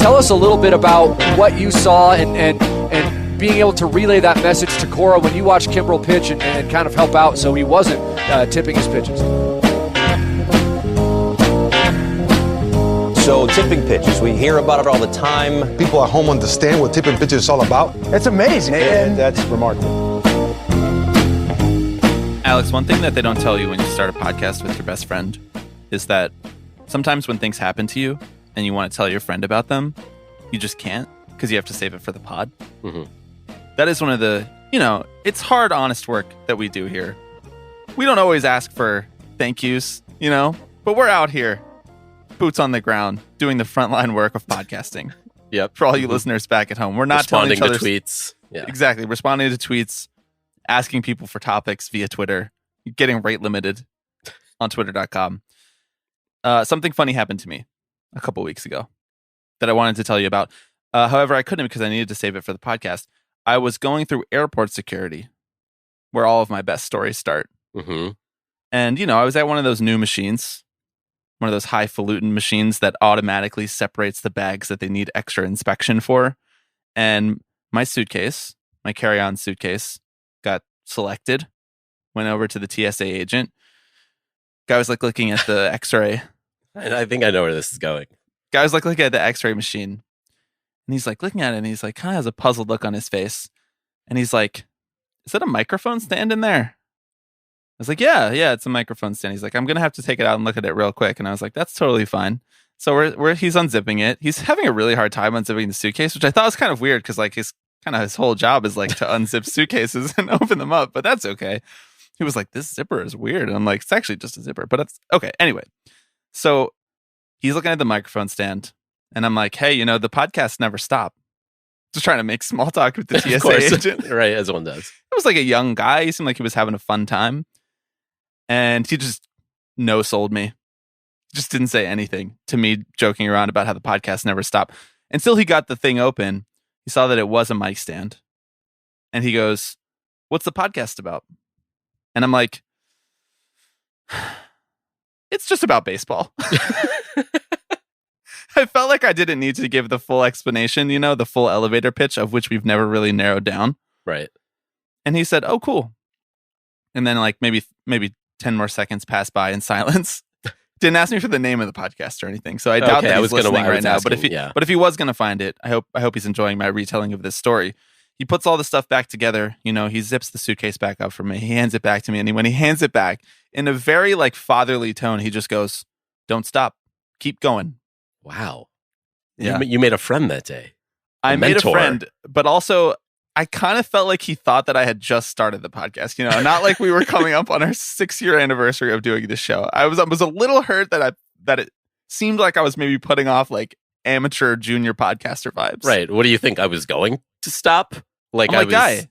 Tell us a little bit about what you saw and being able to relay that message to Cora when you watched Kimbrel pitch and kind of help out so he wasn't tipping his pitches. So tipping pitches, we hear about it all the time. People at home understand what tipping pitches is all about. It's amazing. And that's remarkable. Alex, one thing that they don't tell you when you start a podcast with your best friend is that sometimes when things happen to you and you want to tell your friend about them, you just can't because you have to save it for the pod. Mm-hmm. That is one of the, it's hard, honest work that we do here. We don't always ask for thank yous, but we're out here, boots on the ground, doing the frontline work of podcasting. Yep. For all you listeners back at home. We're not responding telling each to other tweets. Yeah. Exactly. Responding to tweets, asking people for topics via Twitter, getting rate limited on twitter.com. Something funny happened to me a couple weeks ago that I wanted to tell you about. However, I couldn't because I needed to save it for the podcast. I was going through airport security where all of my best stories start. Mm-hmm. And, I was at one of those new machines, one of those highfalutin machines that automatically separates the bags that they need extra inspection for. And my suitcase, my carry-on suitcase, got selected, went over to the TSA agent. Guy was looking at the x-ray. I think I know where this is going. Guy was looking at the x-ray machine. And he's looking at it and he's kind of has a puzzled look on his face. And he's like, is that a microphone stand in there? I was like, yeah, it's a microphone stand. He's like, I'm going to have to take it out and look at it real quick. And I was like, that's totally fine. So he's unzipping it. He's having a really hard time unzipping the suitcase, which I thought was kind of weird because his whole job is to unzip suitcases and open them up, but that's okay. He was like, this zipper is weird. And I'm like, it's actually just a zipper, but it's okay. Anyway, so he's looking at the microphone stand and I'm like, hey, the podcasts never stop. Just trying to make small talk with the TSA agent. Right, as one does. It was like a young guy. He seemed like he was having a fun time. And he just no-sold me. Just didn't say anything to me joking around about how the podcast never stop. Until he got the thing open, he saw that it was a mic stand. And he goes, what's the podcast about? And I'm like, it's just about baseball. I felt like I didn't need to give the full explanation, the full elevator pitch of which we've never really narrowed down. Right. And he said, oh, cool. And then maybe 10 more seconds passed by in silence. Didn't ask me for the name of the podcast or anything. So I doubt that he's listening right now. But if he was going to find it, I hope he's enjoying my retelling of this story. He puts all the stuff back together. He zips the suitcase back up for me. He hands it back to me. And when he hands it back in a very fatherly tone, he just goes, don't stop. Keep going. Wow. Yeah. You made a friend that day. I made a friend, but also I kind of felt like he thought that I had just started the podcast, not like we were coming up on our 6-year anniversary of doing this show. I was a little hurt that it seemed like I was maybe putting off amateur junior podcaster vibes. Right. What do you think? I was going to stop? Guy,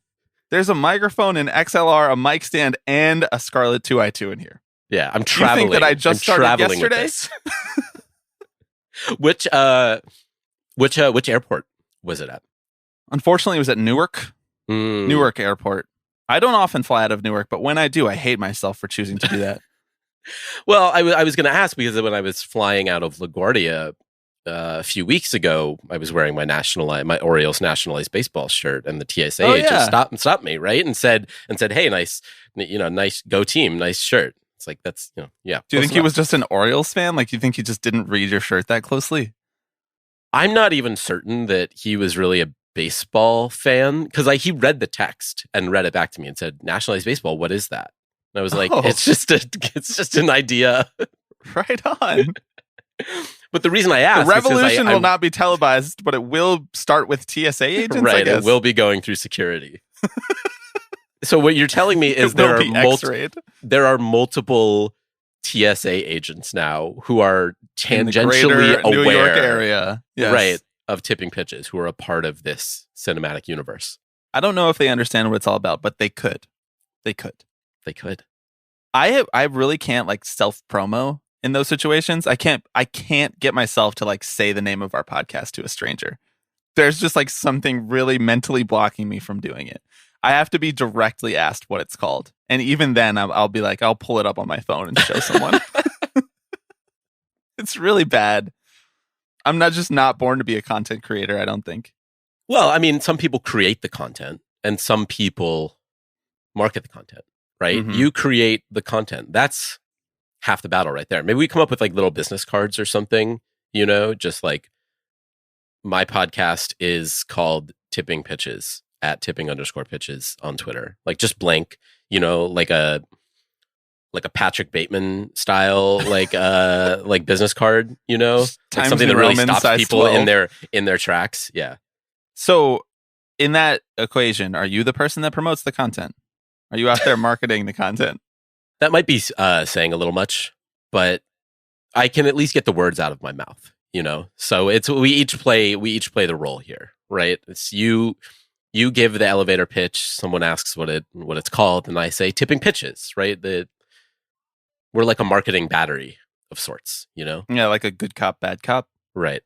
there's a microphone, an XLR, a mic stand, and a Scarlett 2i2 in here. Yeah, I'm traveling. You think that I just started yesterday? Which airport was it at? Unfortunately, it was at Newark. Newark Airport. I don't often fly out of Newark, but when I do, I hate myself for choosing to do that. Well, I was going to ask because when I was flying out of LaGuardia a few weeks ago, I was wearing my Orioles nationalized baseball shirt, and the TSA agent stopped me, right, and said, "Hey, nice go team, nice shirt." It's like that's yeah. Do you think he was just an Orioles fan? You think he just didn't read your shirt that closely? I'm not even certain that he was really a baseball fan because he read the text and read it back to me and said, "Nationalized baseball, what is that?" And I was like, "It's just an idea." Right on. But the reason I asked, the revolution will not be televised, but it will start with TSA agents. Right, it will be going through security. So what you're telling me is there are multiple TSA agents now who are tangentially aware, New York area, right, of tipping pitches, who are a part of this cinematic universe. I don't know if they understand what it's all about, but they could. They could. I really can't self promo in those situations. I can't get myself to say the name of our podcast to a stranger. There's just something really mentally blocking me from doing it. I have to be directly asked what it's called. And even then I'll be I'll pull it up on my phone and show someone. It's really bad. I'm not just not born to be a content creator, I don't think. Well, I mean, some people create the content and some people market the content, right? Mhm. You create the content. That's half the battle right there. Maybe we come up with like little business cards or something, just like my podcast is called Tipping Pitches at @tipping_pitches on Twitter. Like just blank, like a Patrick Bateman style, like business card, like Times something New that really Roman stops size people 12. in their tracks. Yeah. So in that equation, are you the person that promotes the content? Are you out there marketing the content? That might be saying a little much, but I can at least get the words out of my mouth, So it's we each play the role here, right? It's you give the elevator pitch, someone asks what it's called, and I say tipping pitches, right? We're like a marketing battery of sorts, Yeah, like a good cop, bad cop. Right.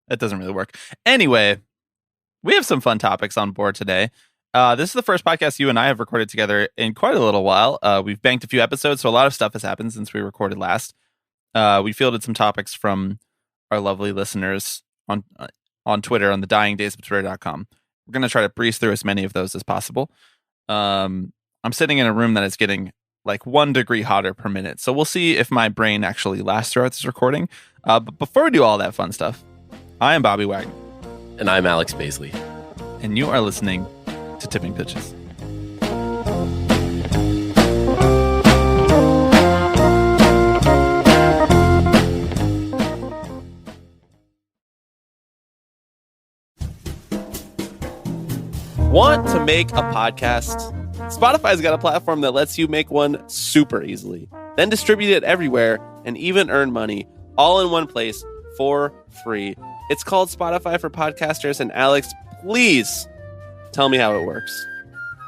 That doesn't really work. Anyway, we have some fun topics on board today. This is the first podcast you and I have recorded together in quite a little while. We've banked a few episodes, so a lot of stuff has happened since we recorded last. We fielded some topics from our lovely listeners on Twitter, on the dyingdaysofTwitter.com. We're going to try to breeze through as many of those as possible. I'm sitting in a room that is getting like 1 degree hotter per minute, so we'll see if my brain actually lasts throughout this recording. But before we do all that fun stuff, I am Bobby Wagner. And I'm Alex Baisley. And you are listening to Tipping Pitches. Want to make a podcast? Spotify's got a platform that lets you make one super easily, then distribute it everywhere and even earn money all in one place for free. It's called Spotify for Podcasters, and Alex, please tell me how it works.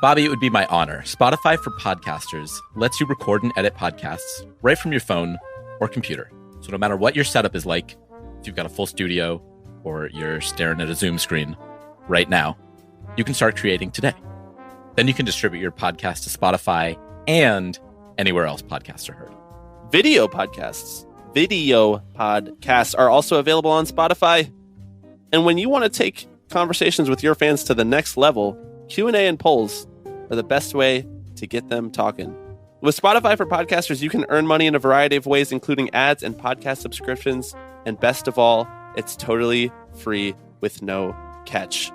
Bobby, it would be my honor. Spotify for Podcasters lets you record and edit podcasts right from your phone or computer. So no matter what your setup is like, if you've got a full studio or you're staring at a Zoom screen right now, you can start creating today. Then you can distribute your podcast to Spotify and anywhere else podcasts are heard. Video podcasts are also available on Spotify. And when you want to take conversations with your fans to the next level, Q&A and polls are the best way to get them talking. With Spotify for Podcasters, you can earn money in a variety of ways, including ads and podcast subscriptions. And best of all, it's totally free with no catch.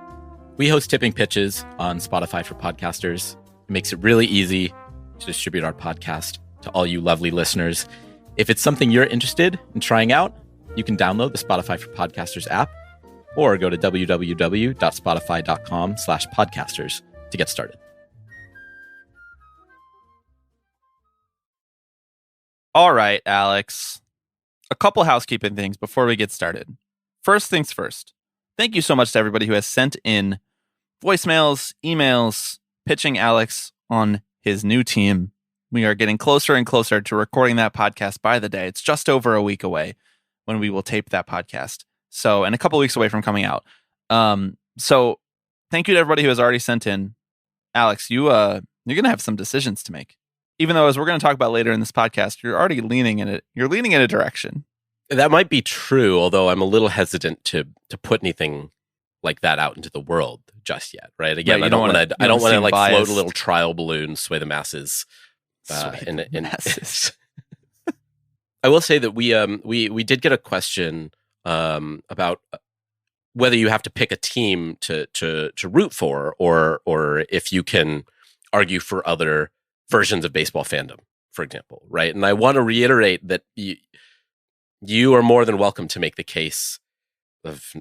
We host Tipping Pitches on Spotify for Podcasters. It makes it really easy to distribute our podcast to all you lovely listeners. If it's something you're interested in trying out, you can download the Spotify for Podcasters app or go to www.spotify.com/podcasters to get started. All right, Alex. A couple housekeeping things before we get started. First things first. Thank you so much to everybody who has sent in voicemails, emails, pitching Alex on his new team. We are getting closer and closer to recording that podcast by the day. It's just over a week away when we will tape that podcast. So, and a couple weeks away from coming out. So thank you to everybody who has already sent in. Alex, you're going to have some decisions to make. Even though, as we're going to talk about later in this podcast, you're already leaning in it. You're leaning in a direction. That might be true, although I'm a little hesitant to put anything like that out into the world just yet. Right? Again, Right, I don't want to like biased. float a little trial balloon, sway the masses. Masses. I will say that we did get a question about whether you have to pick a team to root for, or if you can argue for other versions of baseball fandom, for example, right? And I want to reiterate that you are more than welcome to make the case of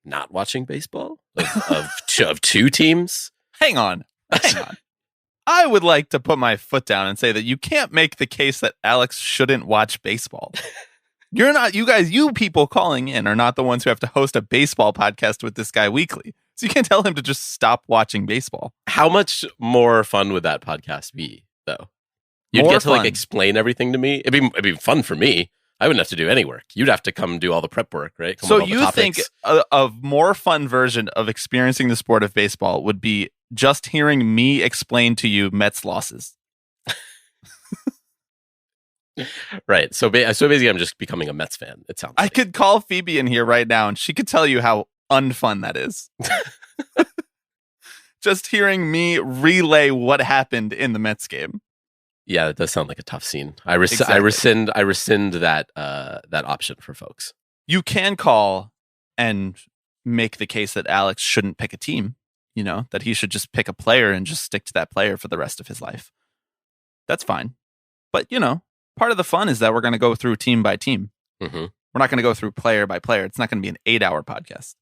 not watching baseball, of two teams. Hang on. I would like to put my foot down and say that you can't make the case that Alex shouldn't watch baseball. You're not, you people calling in are not the ones who have to host a baseball podcast with this guy weekly. So you can't tell him to just stop watching baseball. How much more fun would that podcast be, though? You'd More get to fun. like explain everything to me. It'd be fun for me. I wouldn't have to do any work. You'd have to come do all the prep work, right? Come So up with all the you think topics. a more fun version of experiencing the sport of baseball would be just hearing me explain to you Mets losses? Right. So basically, I'm just becoming a Mets fan. It sounds. I could call Phoebe in here right now, and she could tell you how unfun that is. Just hearing me relay what happened in the Mets game. Yeah, that does sound like a tough scene. I Exactly. rescind that option for folks. You can call and make the case that Alex shouldn't pick a team. You know, that he should just pick a player and just stick to that player for the rest of his life. That's fine. But, you know, part of the fun is that we're going to go through team by team. Mm-hmm. We're not going to go through player by player. It's not going to be an 8-hour podcast.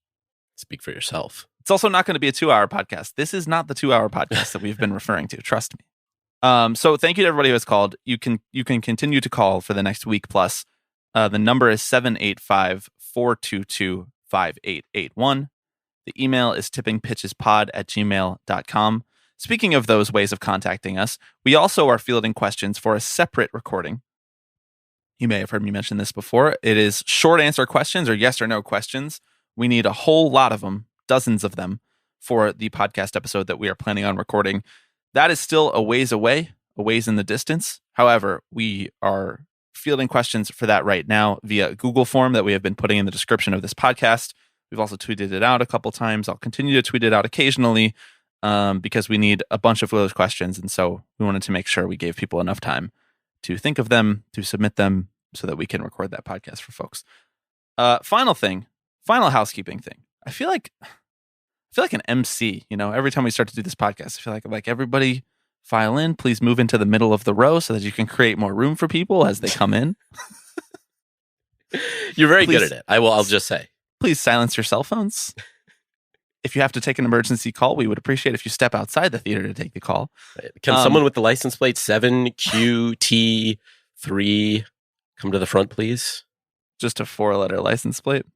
Speak for yourself. It's also not going to be a 2-hour podcast. This is not the 2-hour podcast that we've been referring to. Trust me. So thank you to everybody who has called. You can continue to call for the next week plus. The number is 785-422-5881. The email is tippingpitchespod@gmail.com. Speaking of those ways of contacting us, we also are fielding questions for a separate recording. You may have heard me mention this before. It is short answer questions or yes or no questions. We need a whole lot of them, dozens of them, for the podcast episode that we are planning on recording. That is still a ways away, a ways in the distance. However, we are fielding questions for that right now via Google form that we have been putting in the description of this podcast. We've also tweeted it out a couple times. I'll continue to tweet it out occasionally because we need a bunch of those questions. And so we wanted to make sure we gave people enough time to think of them, to submit them so that we can record that podcast for folks. Final housekeeping thing. I feel like an MC, you know, every time we start to do this podcast, I feel like everybody file in, please move into the middle of the row so that you can create more room for people as they come in. You're very good at it. I'll just say. Please silence your cell phones. If you have to take an emergency call, we would appreciate if you step outside the theater to take the call. Can someone with the license plate 7QT3 come to the front, please? Just a 4-letter license plate.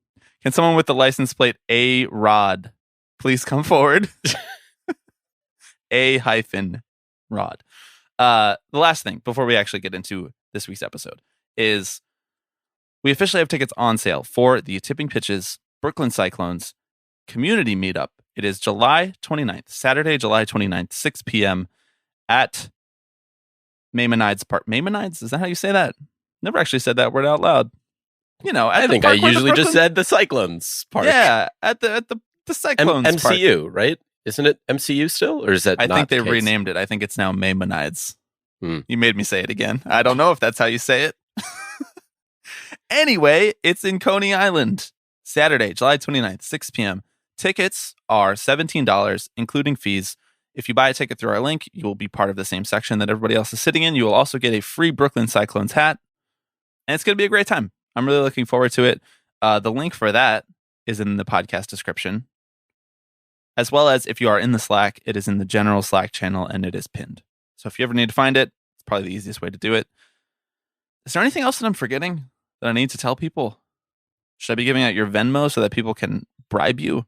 Can someone with the license plate A-Rod please come forward? A-Rod. The last thing before we actually get into this week's episode is we officially have tickets on sale for the Tipping Pitches Brooklyn Cyclones community meetup. It is July 29th, Saturday, July 29th, 6 p.m. at Maimonides Park. Maimonides? Is that how you say that? Never actually said that word out loud. You know, I think I usually just said the Cyclones Park. Yeah, at the Cyclones MCU, Park. right? Isn't it MCU still, or is that? I not think they the case? renamed it. I think it's now Maimonides. Hmm. You made me say it again. I don't know if that's how you say it. Anyway, it's in Coney Island, Saturday, July 29th, 6 p.m. Tickets are $17, including fees. If you buy a ticket through our link, you will be part of the same section that everybody else is sitting in. You will also get a free Brooklyn Cyclones hat, and it's going to be a great time. I'm really looking forward to it. The link for that is in the podcast description, as well as if you are in the Slack, it is in the general Slack channel, and it is pinned. So if you ever need to find it, it's probably the easiest way to do it. Is there anything else that I'm forgetting that I need to tell people? Should I be giving out your Venmo so that people can bribe you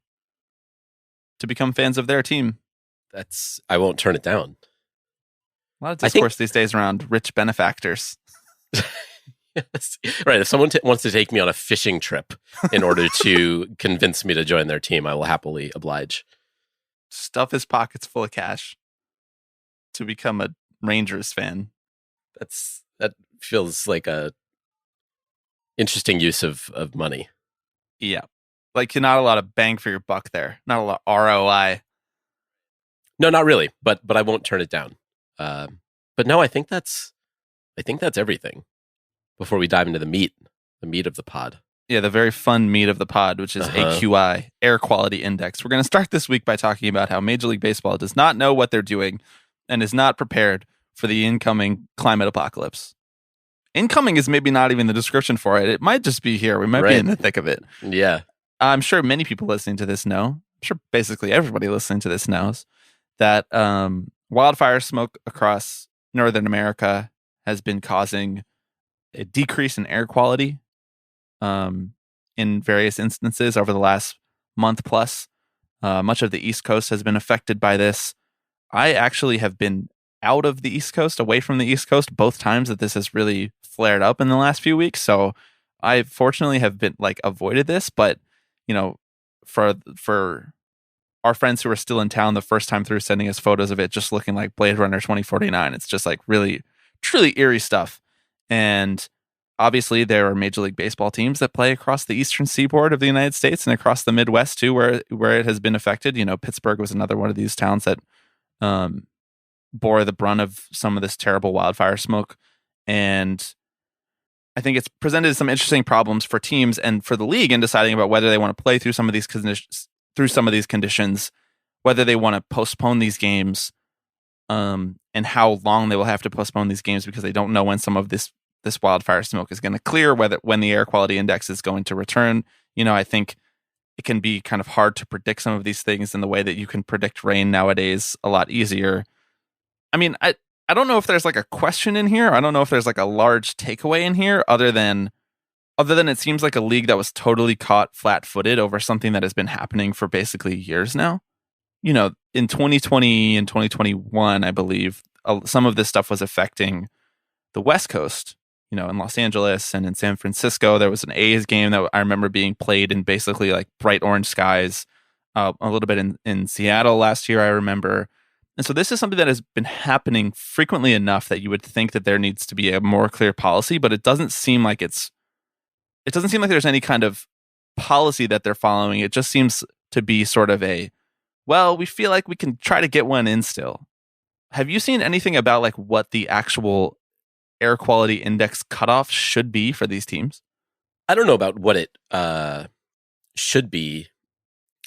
to become fans of their team? I won't turn it down. A lot of discourse these days around rich benefactors. Yes. Right. If someone wants to take me on a fishing trip in order to convince me to join their team, I will happily oblige. Stuff his pockets full of cash to become a Rangers fan. That feels like a interesting use of money. Yeah. Like not a lot of bang for your buck there. Not a lot of ROI. No, not really. But I won't turn it down. But no, I think that's everything. Before we dive into the meat of the pod. Yeah, the very fun meat of the pod, which is AQI, Air Quality Index. We're going to start this week by talking about how Major League Baseball does not know what they're doing and is not prepared for the incoming climate apocalypse. Incoming is maybe not even the description for it. It might just be here. We might be in the thick of it. Yeah. I'm sure many people listening to this know. I'm sure basically everybody listening to this knows that wildfire smoke across Northern America has been causing a decrease in air quality in various instances over the last month plus. Much of the East Coast has been affected by this. I actually have been out of the East Coast, away from the East Coast, both times that this has really flared up in the last few weeks. So I fortunately have been avoided this, but you know, for our friends who are still in town the first time through, sending us photos of it just looking like Blade Runner 2049. It's just like really, truly eerie stuff. And obviously, there are Major League Baseball teams that play across the eastern seaboard of the United States and across the Midwest too, where it has been affected. Pittsburgh was another one of these towns that bore the brunt of some of this terrible wildfire smoke. And I think it's presented some interesting problems for teams and for the league in deciding about whether they want to play through some of these conditions, whether they want to postpone these games, and how long they will have to postpone these games because they don't know when some of this wildfire smoke is going to clear, when the air quality index is going to return. I think it can be kind of hard to predict some of these things in the way that you can predict rain nowadays a lot easier. I mean, I don't know if there's like a question in here. I don't know if there's like a large takeaway in here other than it seems like a league that was totally caught flat-footed over something that has been happening for basically years now. In 2020 and 2021, I believe some of this stuff was affecting the West Coast. In Los Angeles and in San Francisco, there was an A's game that I remember being played in basically like bright orange skies. A little bit in Seattle last year, I remember. And so this is something that has been happening frequently enough that you would think that there needs to be a more clear policy, but it doesn't seem like there's any kind of policy that they're following. It just seems to be sort of we feel like we can try to get one in still. Have you seen anything about like what the actual air quality index cutoff should be for these teams? I don't know about what it should be.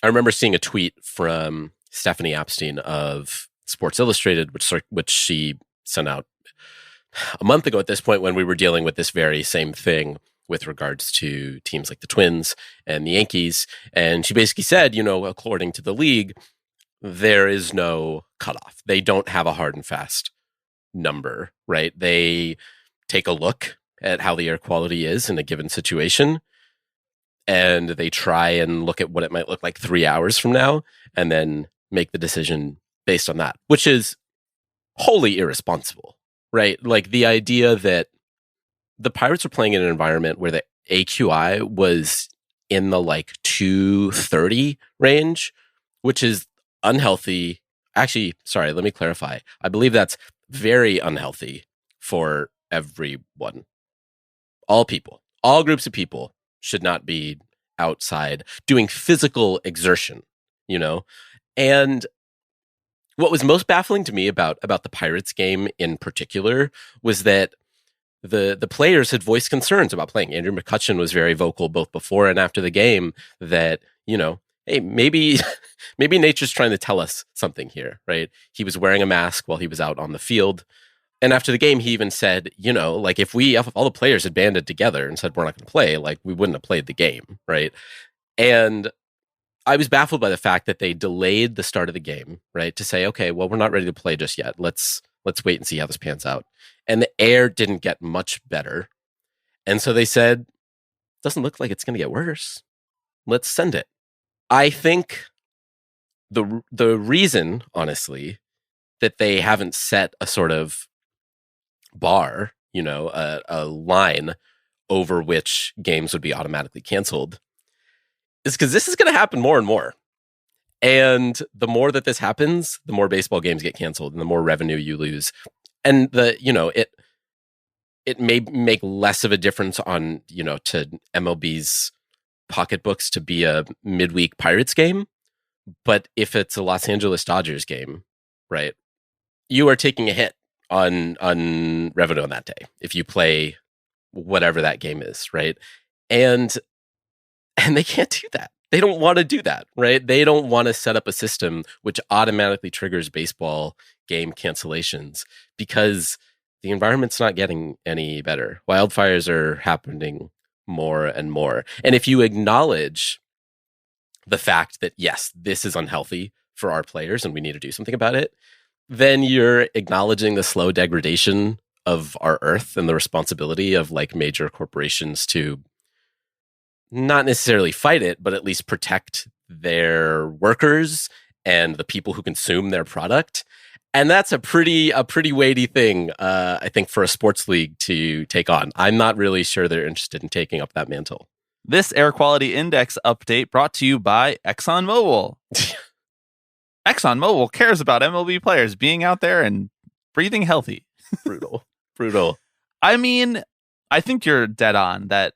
I remember seeing a tweet from Stephanie Epstein of Sports Illustrated, which she sent out a month ago at this point when we were dealing with this very same thing with regards to teams like the Twins and the Yankees. And she basically said, according to the league, there is no cutoff. They don't have a hard and fast number, right? They take a look at how the air quality is in a given situation, and they try and look at what it might look like 3 hours from now, and then make the decision based on that, which is wholly irresponsible, right? Like the idea that the Pirates were playing in an environment where the AQI was in the like 230 range, which is unhealthy. Actually, sorry, let me clarify. I believe that's very unhealthy for everyone. All people, all groups of people should not be outside doing physical exertion, And what was most baffling to me about the Pirates game in particular was that the players had voiced concerns about playing. Andrew McCutchen was very vocal both before and after the game that, hey, maybe nature's trying to tell us something here, right? He was wearing a mask while he was out on the field. And after the game, he even said, like if all the players had banded together and said, we're not going to play, like we wouldn't have played the game, right? And I was baffled by the fact that they delayed the start of the game, right? To say, okay, well, we're not ready to play just yet. Let's wait and see how this pans out. And the air didn't get much better. And so they said, doesn't look like it's going to get worse. Let's send it. I think the reason, honestly, that they haven't set a sort of bar, a line over which games would be automatically canceled is because this is going to happen more and more. And the more that this happens, the more baseball games get canceled and the more revenue you lose. And it may make less of a difference on, to MLB's pocketbooks to be a midweek Pirates game. But if it's a Los Angeles Dodgers game, right, you are taking a hit on revenue on that day if you play whatever that game is, right? And they can't do that. They don't want to do that, right? They don't want to set up a system which automatically triggers baseball game cancellations because the environment's not getting any better. Wildfires are happening more and more. And if you acknowledge the fact that, yes, this is unhealthy for our players and we need to do something about it, then you're acknowledging the slow degradation of our earth and the responsibility of like major corporations to not necessarily fight it, but at least protect their workers and the people who consume their product. And that's a pretty weighty thing, I think, for a sports league to take on. I'm not really sure they're interested in taking up that mantle. This air quality index update brought to you by ExxonMobil. ExxonMobil cares about MLB players being out there and breathing healthy. Brutal. I mean, I think you're dead on that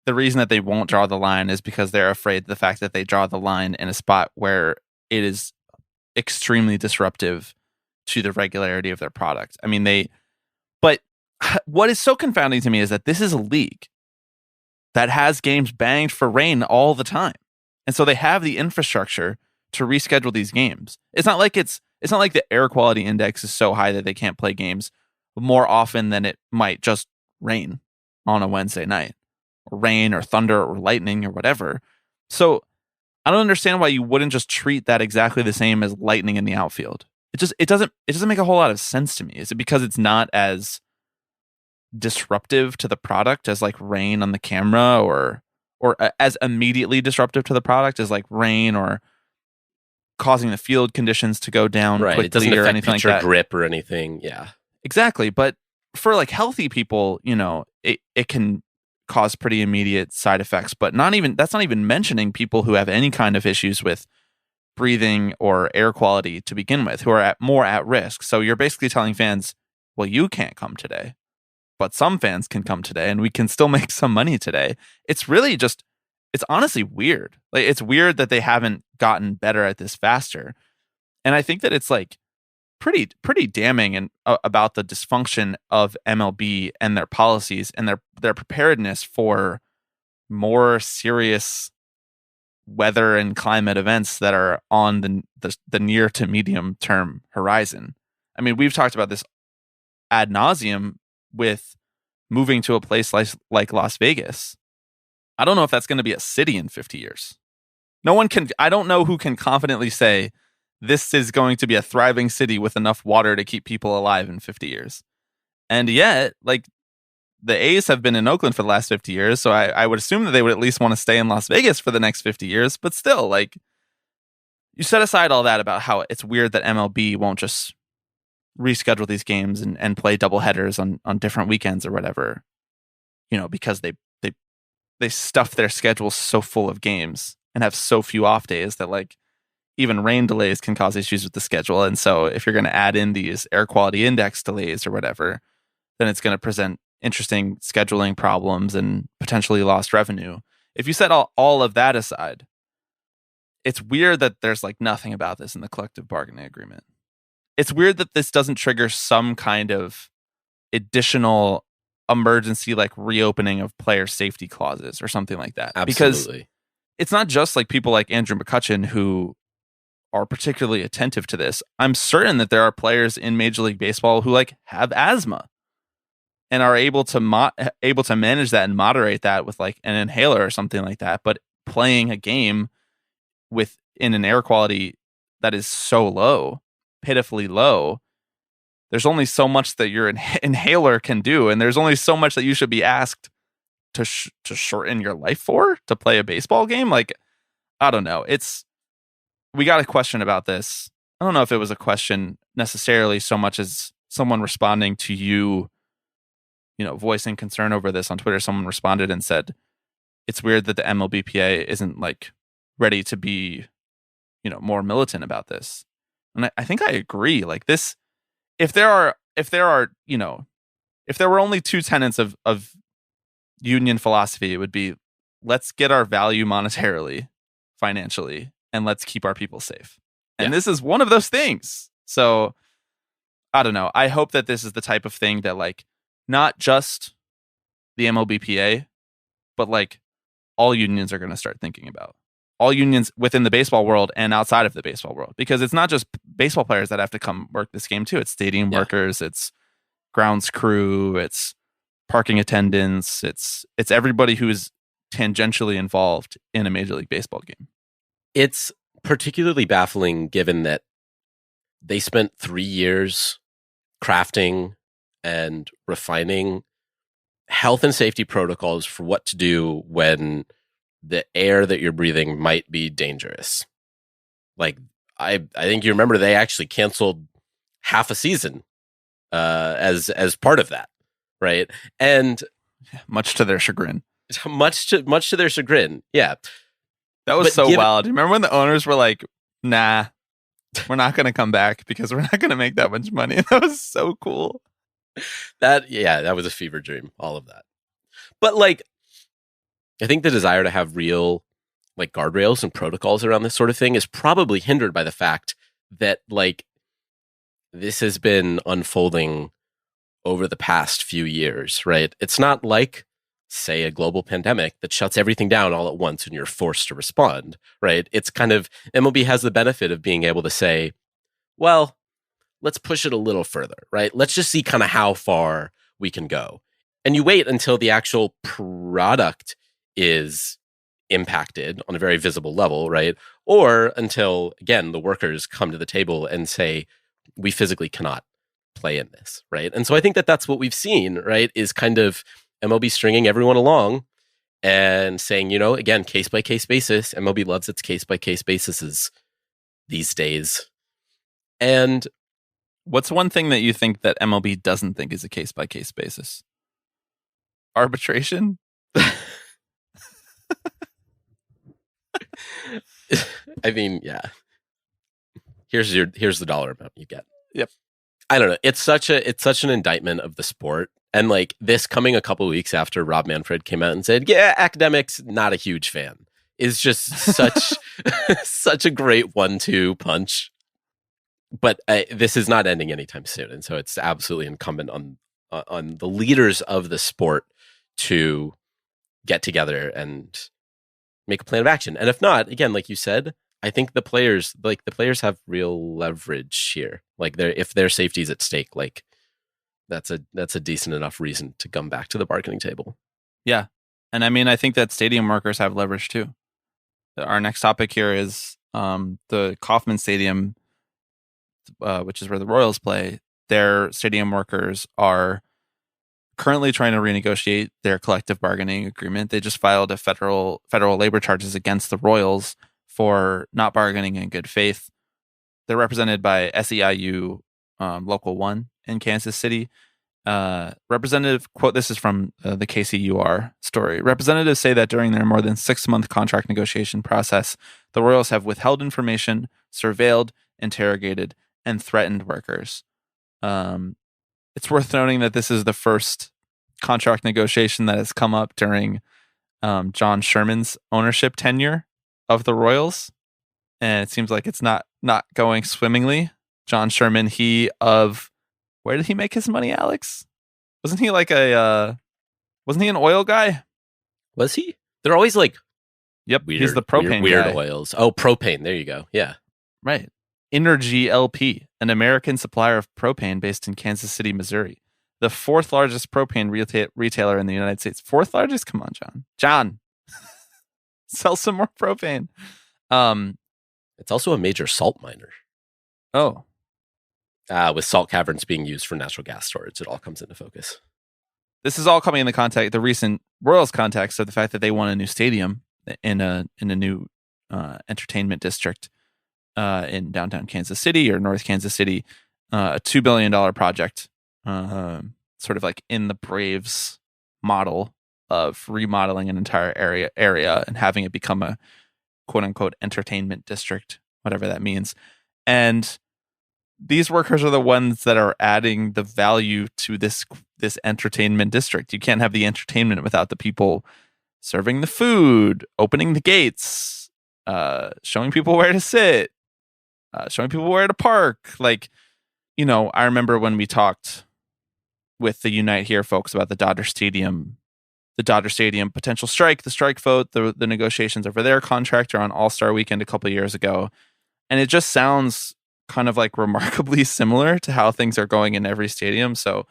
the reason that they won't draw the line is because they're afraid the fact that they draw the line in a spot where it is extremely disruptive to the regularity of their product. I mean, but what is so confounding to me is that this is a league that has games banged for rain all the time. And so they have the infrastructure to reschedule these games. It's not like the air quality index is so high that they can't play games more often than it might just rain on a Wednesday night, or rain or thunder or lightning or whatever. So I don't understand why you wouldn't just treat that exactly the same as lightning in the outfield. It doesn't make a whole lot of sense to me. Is it because it's not as disruptive to the product as like rain on the camera, or as immediately disruptive to the product as like rain, or causing the field conditions to go down right? quickly, It doesn't or affect anything like pitcher that. grip or anything. Yeah, exactly. But for like healthy people, it can cause pretty immediate side effects. But that's not even mentioning people who have any kind of issues with breathing or air quality to begin with, who are more at risk. So you're basically telling fans, well, you can't come today, but some fans can come today and we can still make some money today. It's really just, it's honestly weird. Like, it's weird that they haven't gotten better at this faster. And I think that it's like pretty damning and about the dysfunction of MLB and their policies and their preparedness for more serious weather and climate events that are on the near to medium term horizon. I mean, we've talked about this ad nauseum with moving to a place like Las Vegas. I don't know if that's going to be a city in 50 years. I don't know who can confidently say this is going to be a thriving city with enough water to keep people alive in 50 years. And yet, like, the A's have been in Oakland for the last 50 years, so I would assume that they would at least want to stay in Las Vegas for the next 50 years. But still, like, you set aside all that about how it's weird that MLB won't just reschedule these games and play double headers on different weekends or whatever, because they stuff their schedules so full of games and have so few off days that, like, even rain delays can cause issues with the schedule. And so if you're going to add in these air quality index delays or whatever, then it's going to present interesting scheduling problems and potentially lost revenue. If you set all of that aside, it's weird that there's like nothing about this in the collective bargaining agreement. It's weird that this doesn't trigger some kind of additional emergency, like reopening of player safety clauses or something like that. absolutely. Because it's not just like people like Andrew McCutchen who are particularly attentive to this. I'm certain that there are players in Major League Baseball who like have asthma and are able to manage that and moderate that with like an inhaler or something like that. But playing a game in an air quality that is so low, pitifully low, there's only so much that your inhaler can do, and there's only so much that you should be asked to shorten your life to play a baseball game. Like, I don't know. We got a question about this. I don't know if it was a question necessarily so much as someone responding to you, voicing concern over this on Twitter. Someone responded and said, it's weird that the MLBPA isn't like ready to be, more militant about this. And I think I agree. Like this, if there were only two tenets of union philosophy, it would be, let's get our value monetarily, financially, and let's keep our people safe. And This is one of those things. So I don't know. I hope that this is the type of thing that, like, not just the MLBPA, but like all unions are going to start thinking about. All unions within the baseball world and outside of the baseball world, because it's not just baseball players that have to come work this game too. It's stadium workers, it's grounds crew, it's parking attendants, it's everybody who is tangentially involved in a Major League Baseball game. It's particularly baffling given that they spent 3 years crafting and refining health and safety protocols for what to do when the air that you're breathing might be dangerous. Like, I think you remember they actually canceled half a season as part of that, right? And much to their chagrin. Much to their chagrin, yeah. That was wild. Remember when the owners were like, nah, we're not going to come back because we're not going to make that much money. That was so cool. That was a fever dream, all of that. But like, I think the desire to have real like guardrails and protocols around this sort of thing is probably hindered by the fact that like this has been unfolding over the past few years, right? It's not like, say, a global pandemic that shuts everything down all at once and you're forced to respond, right? It's kind of, MLB has the benefit of being able to say, well, let's push it a little further, right? Let's just see kind of how far we can go. And you wait until the actual product is impacted on a very visible level, right? Or until, again, the workers come to the table and say, we physically cannot play in this, right? And so I think that that's what we've seen, right? Is kind of MLB stringing everyone along and saying, again, case by case basis. MLB loves its case by case basis these days. And what's one thing that you think that MLB doesn't think is a case by case basis? Arbitration? I mean, yeah. Here's the dollar amount you get. Yep. I don't know. It's such an indictment of the sport. And like this coming a couple of weeks after Rob Manfred came out and said, yeah, academics, not a huge fan, is just such such a great 1-2 punch. But this is not ending anytime soon. And so it's absolutely incumbent on the leaders of the sport to get together and make a plan of action. And if not, again, like you said, I think the players have real leverage here. Like if their safety is at stake, like that's a decent enough reason to come back to the bargaining table. Yeah. And I mean, I think that stadium workers have leverage too. Our next topic here is the Kauffman Stadium, which is where the Royals play. Their stadium workers are currently trying to renegotiate their collective bargaining agreement. They just filed a federal labor charges against the Royals for not bargaining in good faith. They're represented by SEIU Local 1 in Kansas City. Representative, quote, this is from the KCUR story. Representatives say that during their more than 6-month contract negotiation process, the Royals have withheld information, surveilled, interrogated, and threatened workers. It's worth noting that this is the first contract negotiation that has come up during John Sherman's ownership tenure of the Royals, and it seems like it's not going swimmingly. John Sherman, where did he make his money, Alex? Wasn't he an oil guy? Was he? They're always like, yep, he's the propane weird guy. Oils. Oh, propane. There you go. Yeah. Right. Energy LP, an American supplier of propane based in Kansas City, Missouri. The 4th largest propane retailer in the United States. 4th largest? Come on, John. Sell some more propane. It's also a major salt miner. Oh. With salt caverns being used for natural gas storage, it all comes into focus. This is all coming in the recent Royals context of the fact that they won a new stadium in a new entertainment district in downtown Kansas City or North Kansas City, a $2 billion project, sort of like in the Braves model of remodeling an entire area and having it become a quote unquote entertainment district, whatever that means. And these workers are the ones that are adding the value to this entertainment district. You can't have the entertainment without the people serving the food, opening the gates, showing people where to sit, showing people where to park. Like, I remember when we talked with the Unite Here folks about the Dodger Stadium potential strike, the strike vote, the negotiations over their contract are on All-Star Weekend a couple of years ago. And it just sounds kind of like remarkably similar to how things are going in every stadium. So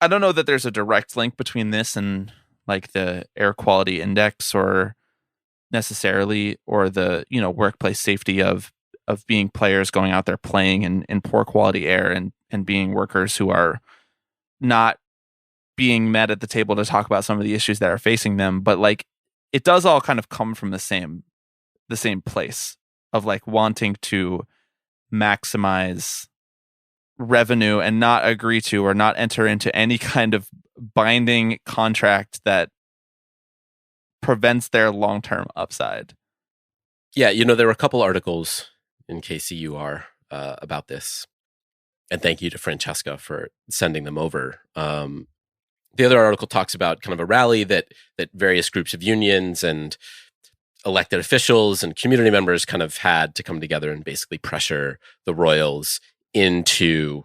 I don't know that there's a direct link between this and like the air quality index or necessarily, or the, workplace safety of being players going out there playing in poor quality air and being workers who are not being met at the table to talk about some of the issues that are facing them. But like, it does all kind of come from the same place of like wanting to maximize revenue and not agree to or not enter into any kind of binding contract that prevents their long-term upside. Yeah, there were a couple articles in KCUR about this, and thank you to Francesca for sending them over. the other article talks about kind of a rally that various groups of unions and elected officials and community members kind of had to come together and basically pressure the Royals into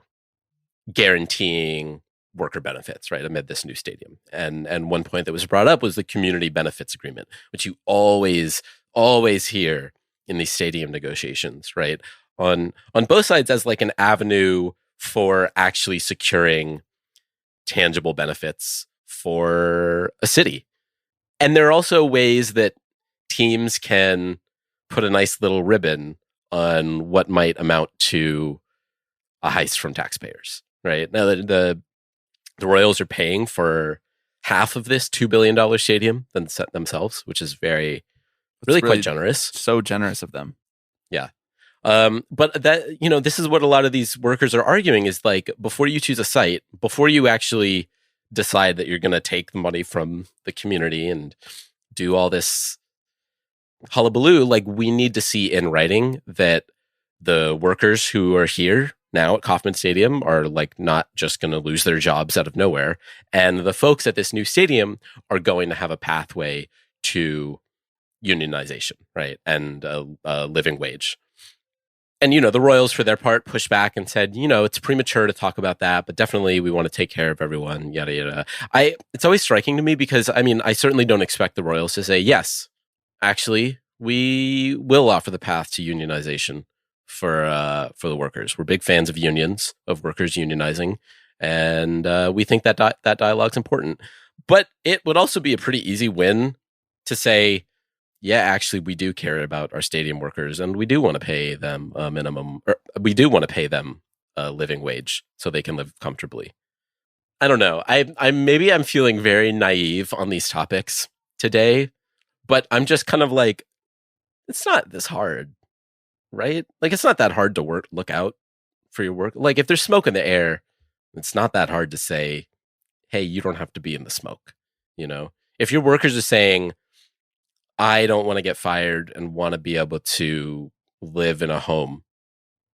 guaranteeing worker benefits, right, amid this new stadium. And one point that was brought up was the community benefits agreement, which you always hear in these stadium negotiations, right, on both sides as like an avenue for actually securing tangible benefits for a city. And there are also ways that teams can put a nice little ribbon on what might amount to a heist from taxpayers, right? Now, the Royals are paying for half of this $2 billion stadium themselves, which is really quite generous. So generous of them. Yeah. But that, this is what a lot of these workers are arguing is like, before you choose a site, before you actually decide that you're going to take the money from the community and do all this hullabaloo, like we need to see in writing that the workers who are here now at Kauffman Stadium are like not just going to lose their jobs out of nowhere. And the folks at this new stadium are going to have a pathway to unionization, right? And a living wage. And, the Royals, for their part, pushed back and said, it's premature to talk about that, but definitely we want to take care of everyone, yada, yada. It's always striking to me because, I certainly don't expect the Royals to say, yes, actually, we will offer the path to unionization for the workers. We're big fans of unions, of workers unionizing, and we think that that dialogue's important. But it would also be a pretty easy win to say, yeah, actually, we do care about our stadium workers, and we do want to pay them a minimum, or we do want to pay them a living wage so they can live comfortably. I don't know. Maybe I'm feeling very naive on these topics today, but I'm just kind of like, it's not this hard, right? Like, it's not that hard to look out for your work. Like, if there's smoke in the air, it's not that hard to say, hey, you don't have to be in the smoke. If your workers are saying, I don't want to get fired and want to be able to live in a home,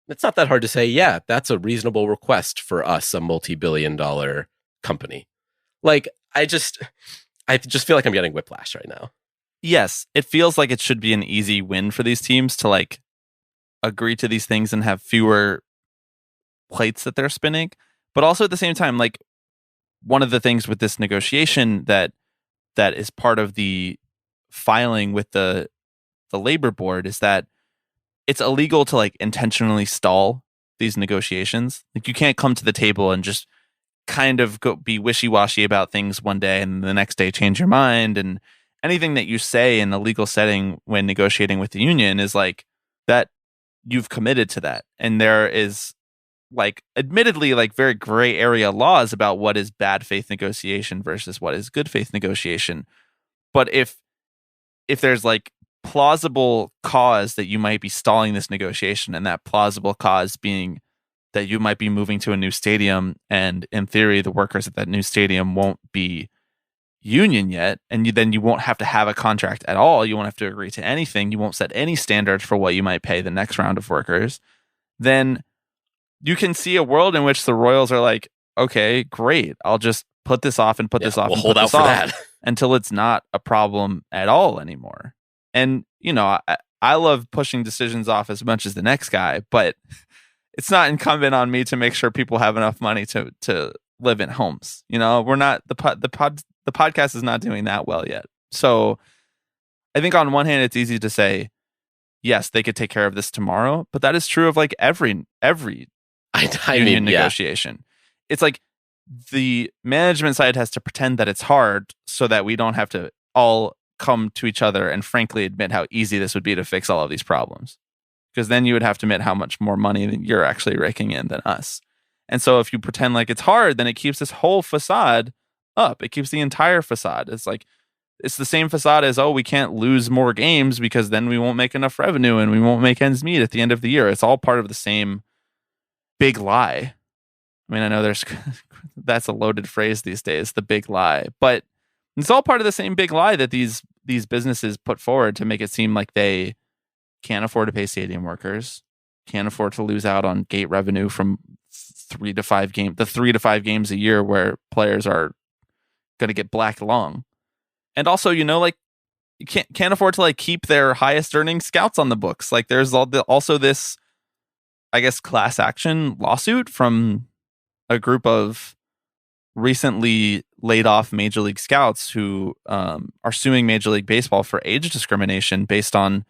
it's not that hard to say, yeah, that's a reasonable request for us, a multi-billion-dollar company. Like, I just feel like I'm getting whiplash right now. Yes, it feels like it should be an easy win for these teams to like agree to these things and have fewer plates that they're spinning. But also at the same time, like, one of the things with this negotiation that is part of the filing with the labor board is that it's illegal to like intentionally stall these negotiations. Like, you can't come to the table and just kind of be wishy-washy about things one day and the next day change your mind. And anything that you say in a legal setting when negotiating with the union is like that you've committed to that. And there is like admittedly like very gray area laws about what is bad faith negotiation versus what is good faith negotiation. But if there's like plausible cause that you might be stalling this negotiation, and that plausible cause being that you might be moving to a new stadium, and in theory the workers at that new stadium won't be union yet, and then you won't have to have a contract at all, you won't have to agree to anything, you won't set any standards for what you might pay the next round of workers, then you can see a world in which the Royals are like, okay, great, I'll just put this off and put this off we'll and hold put out this for off that until it's not a problem at all anymore. And, I love pushing decisions off as much as the next guy, but it's not incumbent on me to make sure people have enough money to live in homes. We're not, the podcast is not doing that well yet. So I think on one hand, it's easy to say, yes, they could take care of this tomorrow, but that is true of like every union negotiation. It's like the management side has to pretend that it's hard so that we don't have to all come to each other and frankly admit how easy this would be to fix all of these problems. Because then you would have to admit how much more money that you're actually raking in than us. And so if you pretend like it's hard, then it keeps this whole facade up. It keeps the entire facade. It's like, it's the same facade as, we can't lose more games because then we won't make enough revenue and we won't make ends meet at the end of the year. It's all part of the same big lie. I mean, I know that's a loaded phrase these days, the big lie, but it's all part of the same big lie that these businesses put forward to make it seem like they can't afford to pay stadium workers, can't afford to lose out on gate revenue from 3 to 5 games a year where players are going to get black lung. And also, you know, like you can't afford to like keep their highest earning scouts on the books. Like there's also this, I guess, class action lawsuit from a group of recently laid off Major League scouts who are suing Major League Baseball for age discrimination based on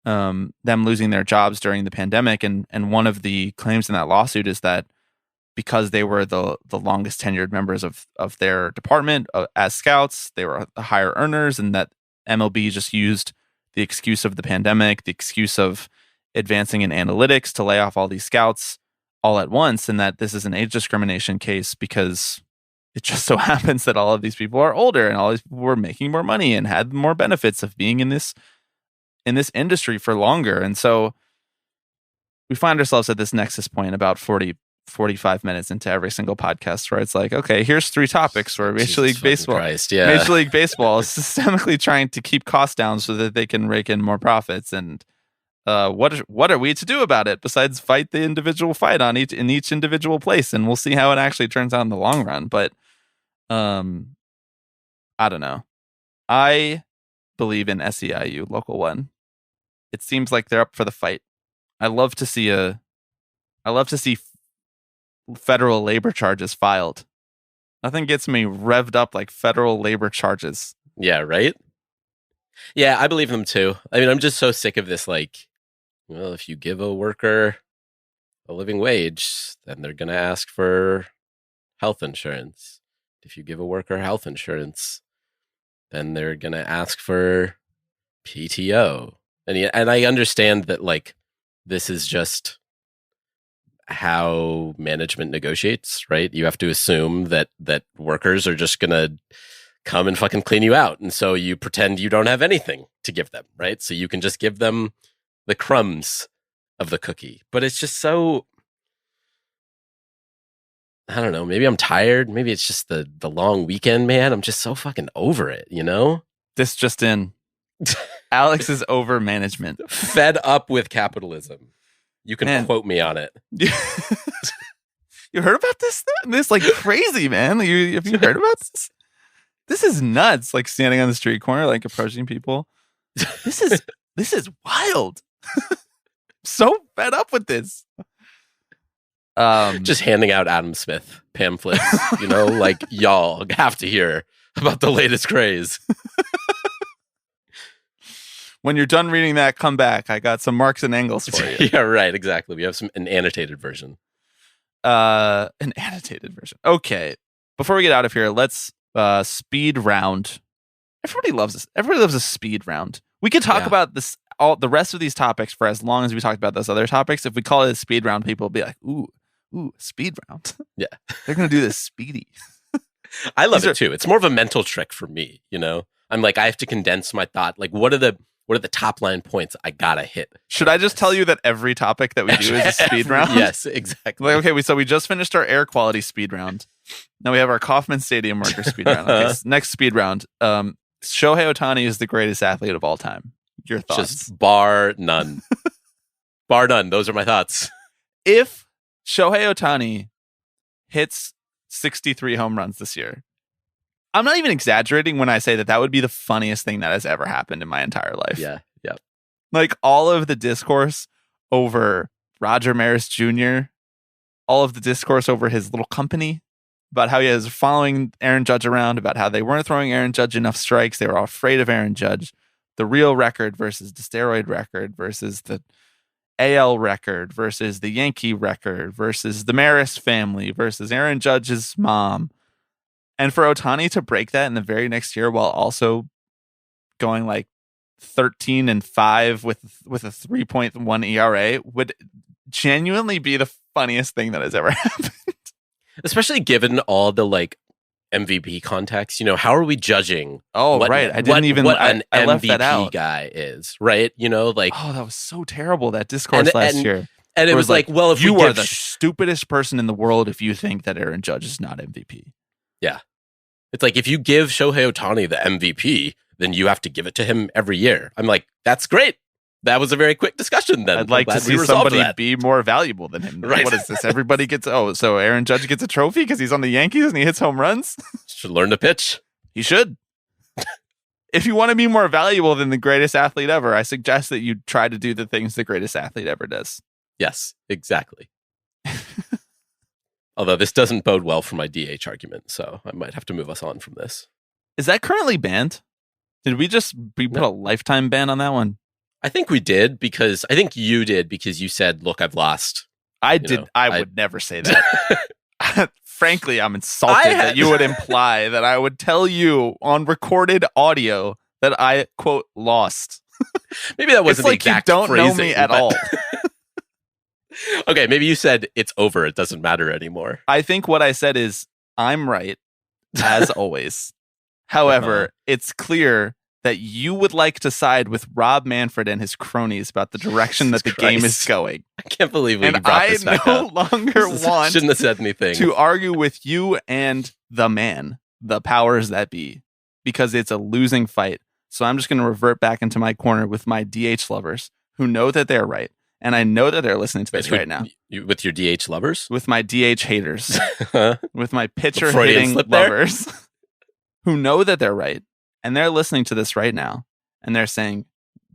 them losing their jobs during the pandemic. And one of the claims in that lawsuit is that because they were the longest tenured members of their department as scouts, they were the higher earners, and that MLB just used the excuse of the pandemic, the excuse of advancing in analytics to lay off all these scouts all at once, and that this is an age discrimination case because it just so happens that all of these people are older and all these people were making more money and had more benefits of being in this industry for longer. And so we find ourselves at this nexus point about 45 minutes into every single podcast where it's like, okay, here's 3 topics where Major League Baseball is systemically trying to keep costs down so that they can rake in more profits. And what are we to do about it besides fight the individual fight in each individual place? And we'll see how it actually turns out in the long run. But I don't know. I believe in SEIU Local 1. It seems like they're up for the fight. I love to see federal labor charges filed. Nothing gets me revved up like federal labor charges. Yeah, right? Yeah, I believe them too. I mean, I'm just so sick of this, like, well, if you give a worker a living wage, then they're going to ask for health insurance. If you give a worker health insurance, then they're going to ask for PTO. And I understand that, like, this is just how management negotiates, right? You have to assume that workers are just going to come and fucking clean you out. And so you pretend you don't have anything to give them, right? So you can just give them the crumbs of the cookie. But it's just so, I don't know, maybe I'm tired. Maybe it's just the long weekend, man. I'm just so fucking over it, you know? This just in. Alex is over management. Fed up with capitalism. You can quote me on it. You heard about this? This like crazy, man. Have you heard about this? This is nuts. Like standing on the street corner, like approaching people. This is wild. So fed up with this. Just handing out Adam Smith pamphlets, you know, like y'all have to hear about the latest craze. When you're done reading that, come back. I got some Marx and Engels for you. Yeah, right. Exactly. We have an annotated version. An annotated version. Okay. Before we get out of here, let's speed round. Everybody loves this. Everybody loves a speed round. We could talk about this the rest of these topics for as long as we talked about those other topics. If we call it a speed round, people will be like, ooh, speed round. Yeah. They're gonna do this speedy. I love it too. It's more of a mental trick for me, you know? I'm like, I have to condense my thought. Like, what are the top line points I gotta hit? Should I just tell you that every topic that we do is a speed round? Yes, exactly. Like, okay, so we just finished our air quality speed round. Now we have our Kauffman Stadium worker speed round. Okay, next speed round. Shohei Ohtani is the greatest athlete of all time. Your thoughts? Just bar none. Bar none. Those are my thoughts. If Shohei Ohtani hits 63 home runs this year, I'm not even exaggerating when I say that would be the funniest thing that has ever happened in my entire life. Yeah. Like all of the discourse over Roger Maris Jr., all of the discourse over his little company, about how he is following Aaron Judge around, about how they weren't throwing Aaron Judge enough strikes. They were all afraid of Aaron Judge. The real record versus the steroid record versus the AL record versus the Yankee record versus the Maris family versus Aaron Judge's mom. And for Ohtani to break that in the very next year while also going like 13-5 with a 3.1 ERA would genuinely be the funniest thing that has ever happened. Especially given all the like MVP context, you know, how are we judging? Oh, right. I didn't even. What an I left MVP that out. Guy is, right? You know, like, oh, that was so terrible, that discourse last year. And it was like, well, if you are the stupidest person in the world if you think that Aaron Judge is not MVP. Yeah, it's like if you give Shohei Ohtani the MVP, then you have to give it to him every year. I'm like, that's great. That was a very quick discussion then. I'd like to see somebody be more valuable than him. Right. What is this? Everybody gets, so Aaron Judge gets a trophy because he's on the Yankees and he hits home runs? Should learn to pitch. He should. If you want to be more valuable than the greatest athlete ever, I suggest that you try to do the things the greatest athlete ever does. Yes, exactly. Although this doesn't bode well for my DH argument, so I might have to move us on from this. Is that currently banned? Did we put a lifetime ban on that one? I think we did because I think you did because you said, "Look, I've lost." I would never say that. Frankly, I'm insulted that you would imply that I would tell you on recorded audio that I quote lost. Maybe that wasn't it's like the exact you don't phrasing, know me at all. Okay, maybe you said it's over. It doesn't matter anymore. I think what I said is I'm right, as always. However, it's clear that you would like to side with Rob Manfred and his cronies about the direction that the game is going. I can't believe we brought this back up. I no longer want shouldn't have said anything to argue with you and the man, the powers that be, because it's a losing fight. So I'm just going to revert back into my corner with my DH lovers who know that they're right. And I know that they're listening to this right now. With your DH lovers? With my DH haters. With my pitcher Freudian hitting lovers who know that they're right. And they're listening to this right now. And they're saying,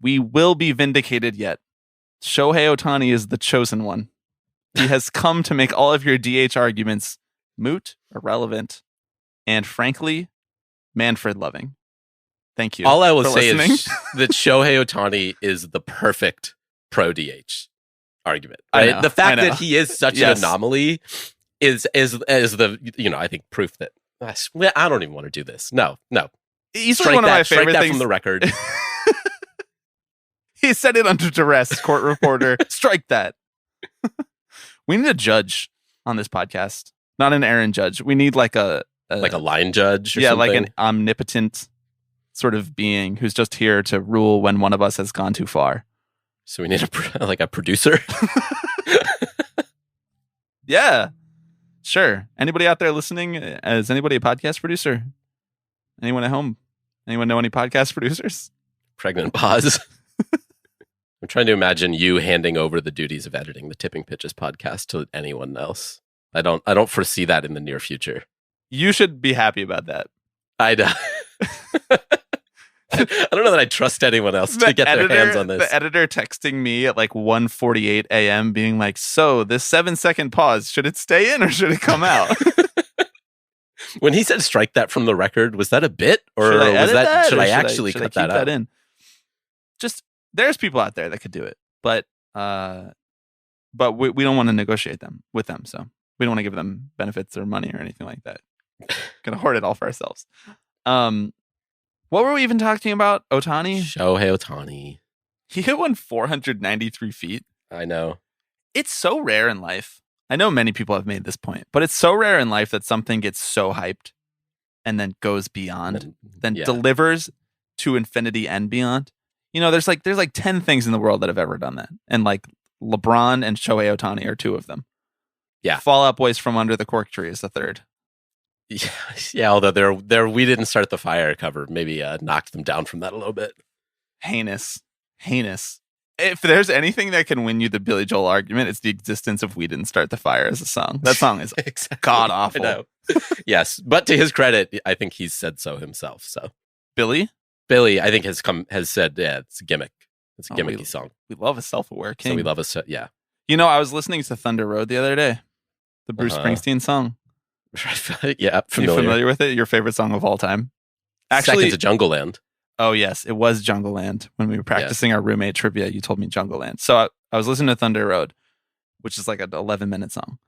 we will be vindicated yet. Shohei Ohtani is the chosen one. He has come to make all of your DH arguments moot, irrelevant, and frankly, Manfred loving. Thank you. All I will say listening. is that Shohei Ohtani is the perfect pro DH argument. Right? The fact that he is such an anomaly is the I think proof that I don't even want to do this. No. He's one of my favorite things from the record. He said it under duress, court reporter. Strike that. We need a judge on this podcast, not an Aaron judge. We need like a line judge. Or something. Like an omnipotent sort of being who's just here to rule when one of us has gone too far. So we need a producer. Yeah, sure. Anybody out there listening? Is anybody a podcast producer? Anyone at home? Anyone know any podcast producers? Pregnant pause. I'm trying to imagine you handing over the duties of editing the Tipping Pitches podcast to anyone else. I don't foresee that in the near future. You should be happy about that. I don't know that I trust anyone else to get their hands on this. The editor texting me at like 1:48 a.m. being like, so this 7-second pause, should it stay in or should it come out? When he said strike that from the record, was that a bit? Or should I actually cut that out? In? Just, there's people out there that could do it. But we don't want to negotiate with them. So we don't want to give them benefits or money or anything like that. Gonna hoard it all for ourselves. What were we even talking about? Ohtani? Shohei Ohtani. He hit one 493 feet. I know. It's so rare in life. I know many people have made this point, but it's so rare in life that something gets so hyped and then goes beyond, then delivers to infinity and beyond. You know, there's like 10 things in the world that have ever done that. And like LeBron and Shohei Ohtani are two of them. Yeah. Fall Out Boys from Under the Cork Tree is the third. Yeah, although their We Didn't Start the Fire cover maybe knocked them down from that a little bit. Heinous. If there's anything that can win you the Billy Joel argument, it's the existence of We Didn't Start the Fire as a song. That song is exactly. god awful. I know. Yes, but to his credit, I think he's said so himself. So Billy, I think has said, yeah, it's a gimmick. It's a gimmicky song. We love a self-aware king. So we love yeah. You know, I was listening to Thunder Road the other day, the Bruce Springsteen song. Yeah, You familiar with it? Your favorite song of all time? Actually, second to Jungle Land. Oh, yes. It was Jungle Land. When we were practicing our roommate trivia, you told me Jungle Land. So I was listening to Thunder Road, which is like an 11-minute song.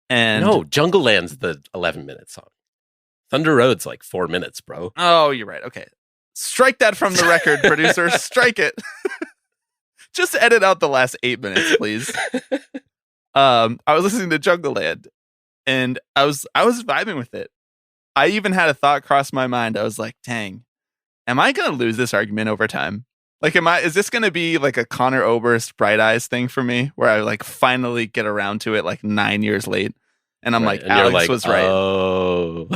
And no, Jungle Land's the 11-minute song. Thunder Road's like 4 minutes, bro. Oh, you're right. Okay. Strike that from the record, producer. Strike it. Just edit out the last 8 minutes, please. I was listening to Jungle Land, and I was vibing with it. I even had a thought cross my mind. I was like, dang, am I going to lose this argument over time? Like, is this going to be like a Connor Oberst Bright Eyes thing for me where I like finally get around to it like 9 years late and I'm right. Like, Alex was right. Oh,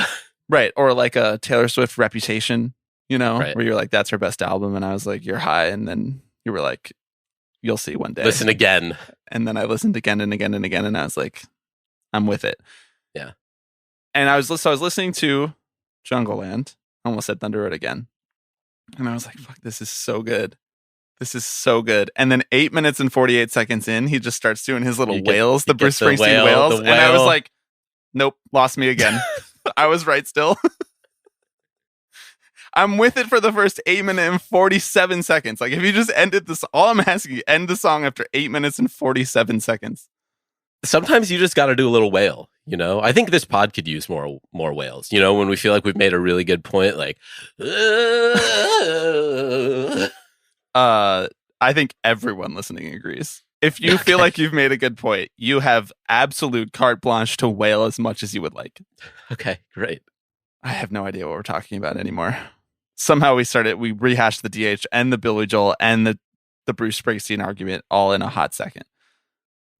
right. Or like a Taylor Swift Reputation, you know, right. Where you're like, that's her best album. And I was like, you're high. And then you were like, you'll see one day. Listen again. And then I listened again and again and again. And I was like, I'm with it. Yeah. And I was listening to Jungle Land. I almost said Thunder Road again. And I was like, fuck, this is so good. This is so good. And then 8 minutes and 48 seconds in, he just starts doing his little wails, the Bruce Springsteen wails. And I was like, nope, lost me again. I was right still. I'm with it for the first 8 minutes and 47 seconds. Like, if you just ended this, all I'm asking you, end the song after 8 minutes and 47 seconds. Sometimes you just got to do a little wail, you know? I think this pod could use more wails, you know, when we feel like we've made a really good point, like, I think everyone listening agrees. If you feel like you've made a good point, you have absolute carte blanche to wail as much as you would like. Okay, great. I have no idea what we're talking about anymore. Somehow we rehashed the DH and the Billy Joel and the Bruce Springsteen argument all in a hot second.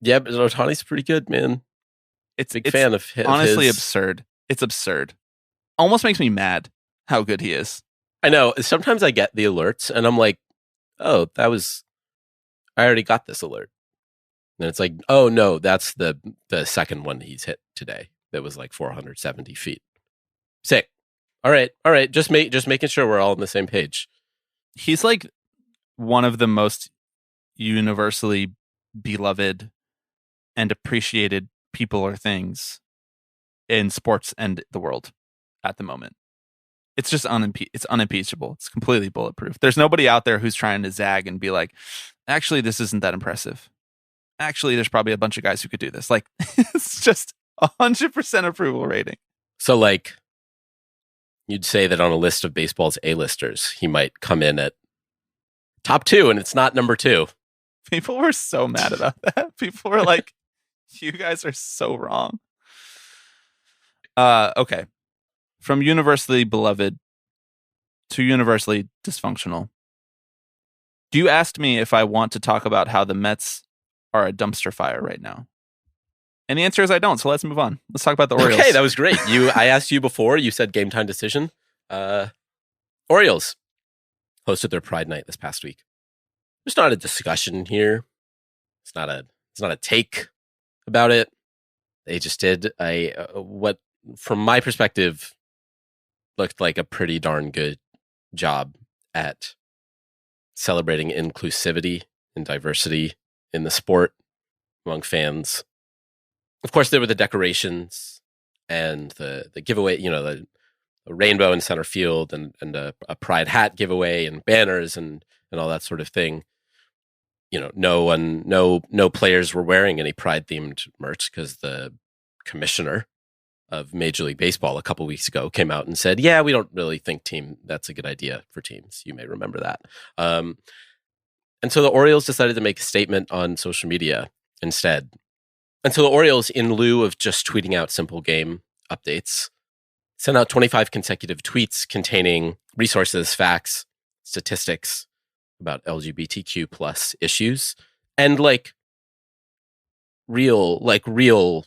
Yeah, but Ohtani's pretty good, man. It's a big fan of his. Honestly, absurd. It's absurd. Almost makes me mad how good he is. I know. Sometimes I get the alerts and I'm like, oh, I already got this alert. And it's like, oh no, that's the second one he's hit today. That was like 470 feet. Sick. All right. Just making sure we're all on the same page. He's like one of the most universally beloved and appreciated people or things in sports and the world at the moment. It's just it's unimpeachable. It's completely bulletproof. There's nobody out there who's trying to zag and be like, actually, this isn't that impressive. Actually, there's probably a bunch of guys who could do this. Like, it's just 100% approval rating. So, like, you'd say that on a list of baseball's A-listers, he might come in at top 2, and it's not number 2. People were so mad about that. People were like, you guys are so wrong. Okay. From universally beloved to universally dysfunctional. You asked me if I want to talk about how the Mets are a dumpster fire right now. And the answer is I don't, so let's move on. Let's talk about the Orioles. Okay, that was great. I asked you before, you said game time decision. Orioles hosted their Pride Night this past week. There's not a discussion here. It's not a take about it. They just did what, from my perspective, looked like a pretty darn good job at celebrating inclusivity and diversity in the sport among fans. Of course, there were the decorations and the giveaway, you know, the rainbow in center field and a pride hat giveaway and banners and all that sort of thing. You know, no players were wearing any pride themed merch because the commissioner of Major League Baseball a couple weeks ago came out and said, yeah, we don't really think that's a good idea for teams. You may remember that. And so the Orioles decided to make a statement on social media instead. And so the Orioles, in lieu of just tweeting out simple game updates, sent out 25 consecutive tweets containing resources, facts, statistics about LGBTQ plus issues and real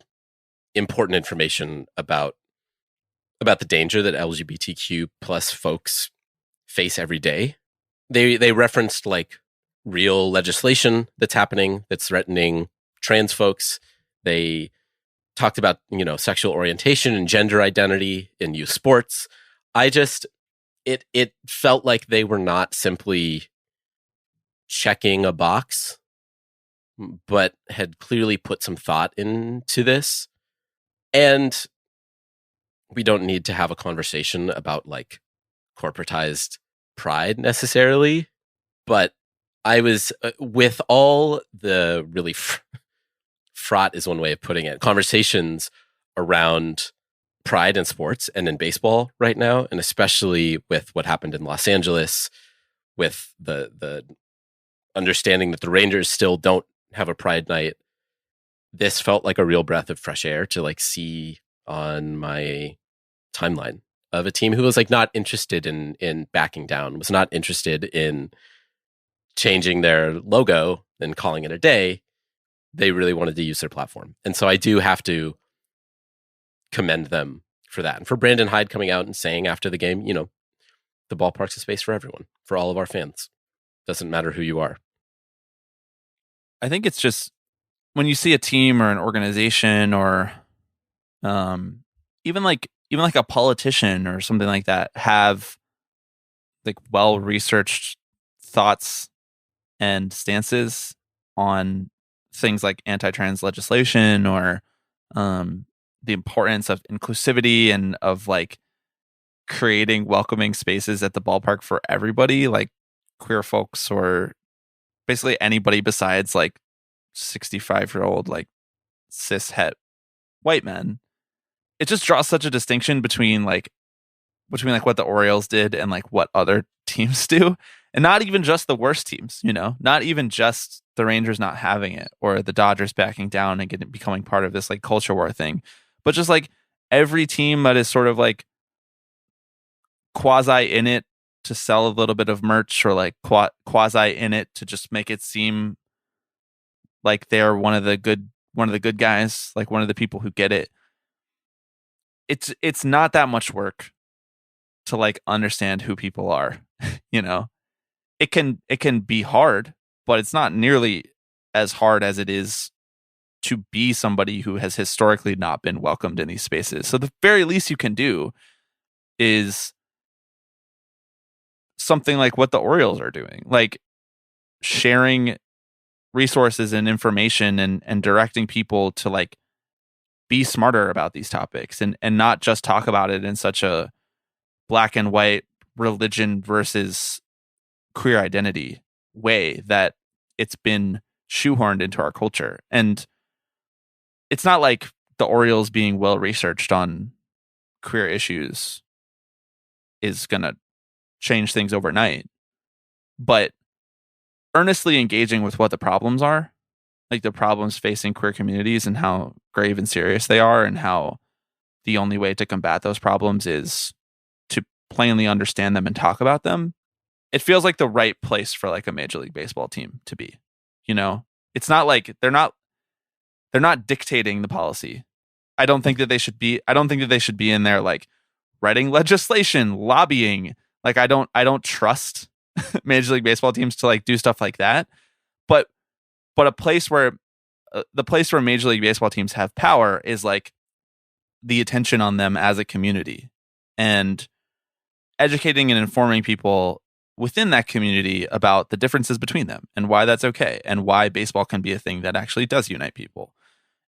important information about the danger that LGBTQ plus folks face every day. They referenced real legislation that's happening that's threatening trans folks. They talked about, sexual orientation and gender identity in youth sports. It felt like they were not simply checking a box, but had clearly put some thought into this. And we don't need to have a conversation about corporatized pride necessarily, but I was with all the really fraught is one way of putting it, conversations around pride in sports and in baseball right now, and especially with what happened in Los Angeles, with the understanding that the Rangers still don't have a pride night. This felt like a real breath of fresh air to see on my timeline of a team who was not interested in backing down, was not interested in changing their logo and calling it a day. They really wanted to use their platform. And so I do have to commend them for that. And for Brandon Hyde coming out and saying after the game, the ballpark's a space for everyone, for all of our fans. Doesn't matter who you are. I think it's just when you see a team or an organization or even even like a politician or something like that have like well-researched thoughts and stances on things like anti-trans legislation or the importance of inclusivity and of like creating welcoming spaces at the ballpark for everybody, like queer folks or basically anybody besides like 65-year-old like cis het white men. It just draws such a distinction between like what the Orioles did and like what other teams do. And not even just the worst teams, you know, not even just the Rangers not having it or the Dodgers backing down and becoming part of this like culture war thing, but just like every team that is sort of like quasi in it to sell a little bit of merch or like quasi in it to just make it seem like they're one of the good guys, like one of the people who get it. It's not that much work to like understand who people are, you know. It can be hard, but it's not nearly as hard as it is to be somebody who has historically not been welcomed in these spaces. So the very least you can do is something like what the Orioles are doing, like sharing resources and information and directing people to like be smarter about these topics and not just talk about it in such a black and white religion versus queer identity way that it's been shoehorned into our culture. And it's not like the Orioles being well researched on queer issues is going to change things overnight, but earnestly engaging with what the problems are, like the problems facing queer communities and how grave and serious they are, and how the only way to combat those problems is to plainly understand them and talk about them. It feels like the right place for like a Major League Baseball team to be. You know, it's not like they're not dictating the policy. I don't think that they should be in there like writing legislation, lobbying. Like I don't trust Major League Baseball teams to like do stuff like that. But a place where the place where Major League Baseball teams have power is like the attention on them as a community and educating and informing people within that community about the differences between them and why that's okay and why baseball can be a thing that actually does unite people.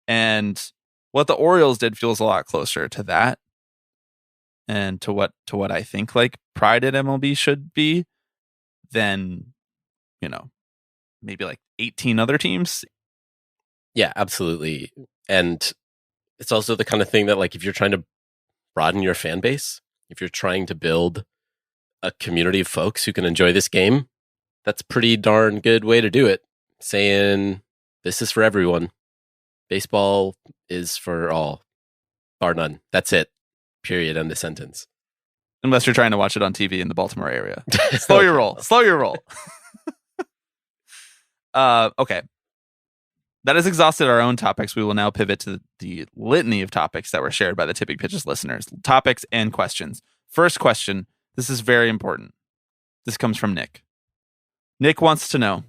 And what the Orioles did feels a lot closer to that and to what I think like pride at MLB should be than, you know, maybe like 18 other teams. Yeah, absolutely. And it's also the kind of thing that like if you're trying to broaden your fan base, if you're trying to build a community of folks who can enjoy this game, that's a pretty darn good way to do it. Saying this is for everyone. Baseball is for all, bar none. That's it. Period. End of sentence. Unless you're trying to watch it on TV in the Baltimore area. Slow your roll. Okay. That has exhausted our own topics. We will now pivot to the litany of topics that were shared by the Tipping Pitches listeners. Topics and questions. First question. This is very important. This comes from Nick. Nick wants to know,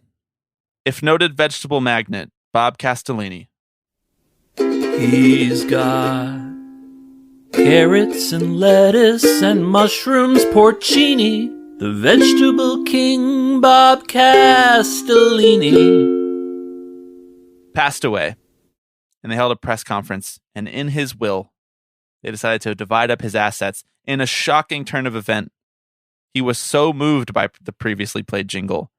if noted vegetable magnate Bob Castellini. He's got carrots and lettuce and mushrooms, porcini. The vegetable king, Bob Castellini. Passed away. And they held a press conference. And in his will, they decided to divide up his assets in a shocking turn of event. He was so moved by the previously played jingle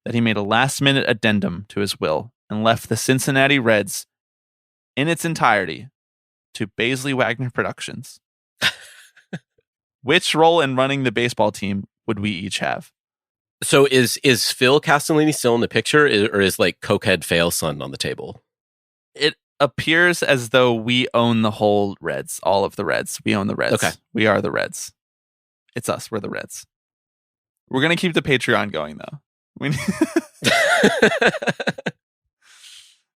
that he made a last-minute addendum to his will and left the Cincinnati Reds in its entirety to Baisley Wagner Productions. Which role in running the baseball team would we each have? So is Phil Castellini still in the picture, or is like cokehead fail son on the table? It appears as though we own the whole Reds, all of the Reds. We own the Reds. Okay. We are the Reds. It's us. We're the Reds. We're going to keep the Patreon going, though.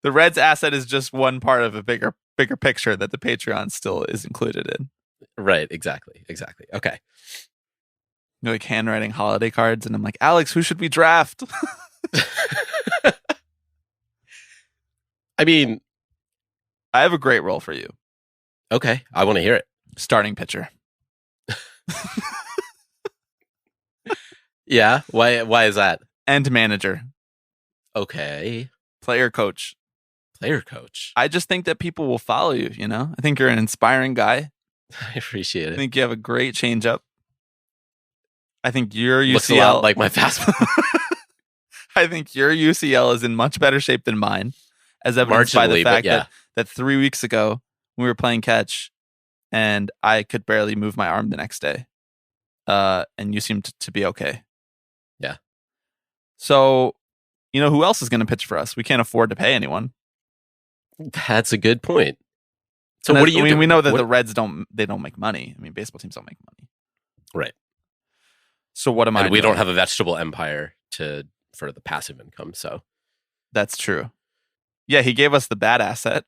The Reds asset is just one part of a bigger picture that the Patreon still is included in. Right. Exactly. Okay. You're like handwriting holiday cards, and I'm like, Alex, who should we draft? I mean, I have a great role for you. okay. I want to hear it. Starting pitcher. Yeah. Why is that? And manager. Okay. Player coach. Player coach. I just think that people will follow you, you know? I think you're an inspiring guy. I appreciate I it. think you have a great changeup. I think your UCL... Looks a lot like my fastball. I think your UCL is in much better shape than mine, as evidenced by the fact that 3 weeks ago we were playing catch and I could barely move my arm the next day. And you seemed to be okay. Yeah. So, you know, who else is going to pitch for us? We can't afford to pay anyone. That's a good point. So and what do you do? We know that the Reds don't make money. I mean, baseball teams don't make money. Right. So what am I doing? We don't have a vegetable empire for the passive income, so. That's true. Yeah, he gave us the bad asset.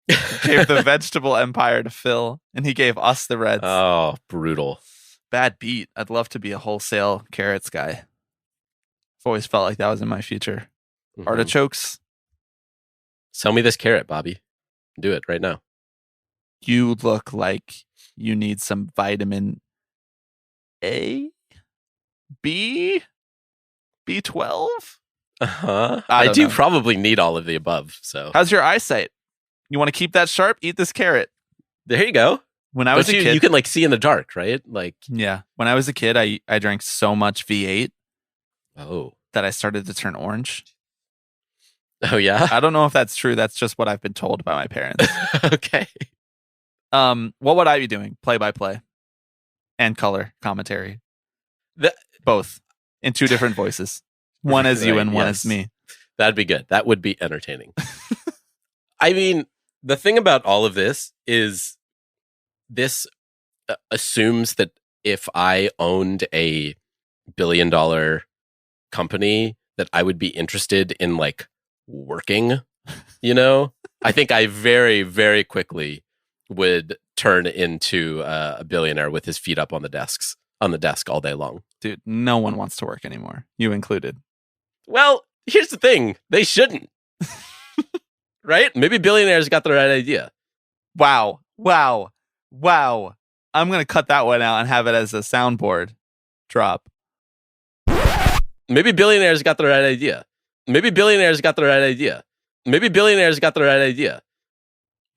He gave the vegetable empire to Phil, and he gave us the Reds. Oh, brutal. Bad beat. I'd love to be a wholesale carrots guy. I've always felt like that was in my future. Mm-hmm. Artichokes. Sell me this carrot, Bobby. Do it right now. You look like you need some vitamin A? B? B12? Uh-huh. I do probably need all of the above, so. How's your eyesight? You want to keep that sharp? Eat this carrot. There you go. When I was a kid, you can like see in the dark, right? Like, yeah. When I was a kid, I drank so much V8 that I started to turn orange. Oh yeah. I don't know if that's true. That's just what I've been told by my parents. Okay. What would I be doing? Play-by-play and color commentary. Both in two different voices. One as you and one as me. That'd be good. That would be entertaining. I mean, the thing about all of this is this assumes that if I owned a $1 billion company, that I would be interested in like working, you know? I think I very, very quickly would turn into a billionaire with his feet up on the desk all day long. Dude, no one wants to work anymore. You included. Well, here's the thing. They shouldn't. Right? Maybe billionaires got the right idea. Wow. I'm going to cut that one out and have it as a soundboard drop. Maybe billionaires got the right idea. Maybe billionaires got the right idea. Maybe billionaires got the right idea.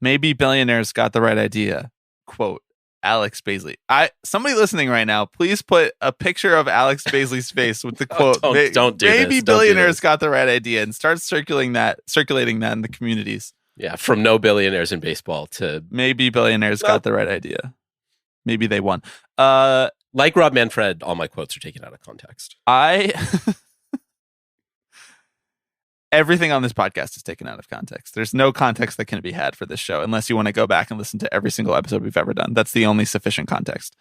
Maybe billionaires got the right idea. Quote, Alex Baisley. Somebody listening right now, please put a picture of Alex Baisley's face with the quote. Don't do maybe this. billionaires got the right idea, and start circulating that in the communities. Yeah, from no billionaires in baseball to maybe billionaires got the right idea. Maybe they won. Like Rob Manfred, all my quotes are taken out of context. Everything on this podcast is taken out of context. There's no context that can be had for this show unless you want to go back and listen to every single episode we've ever done. That's the only sufficient context.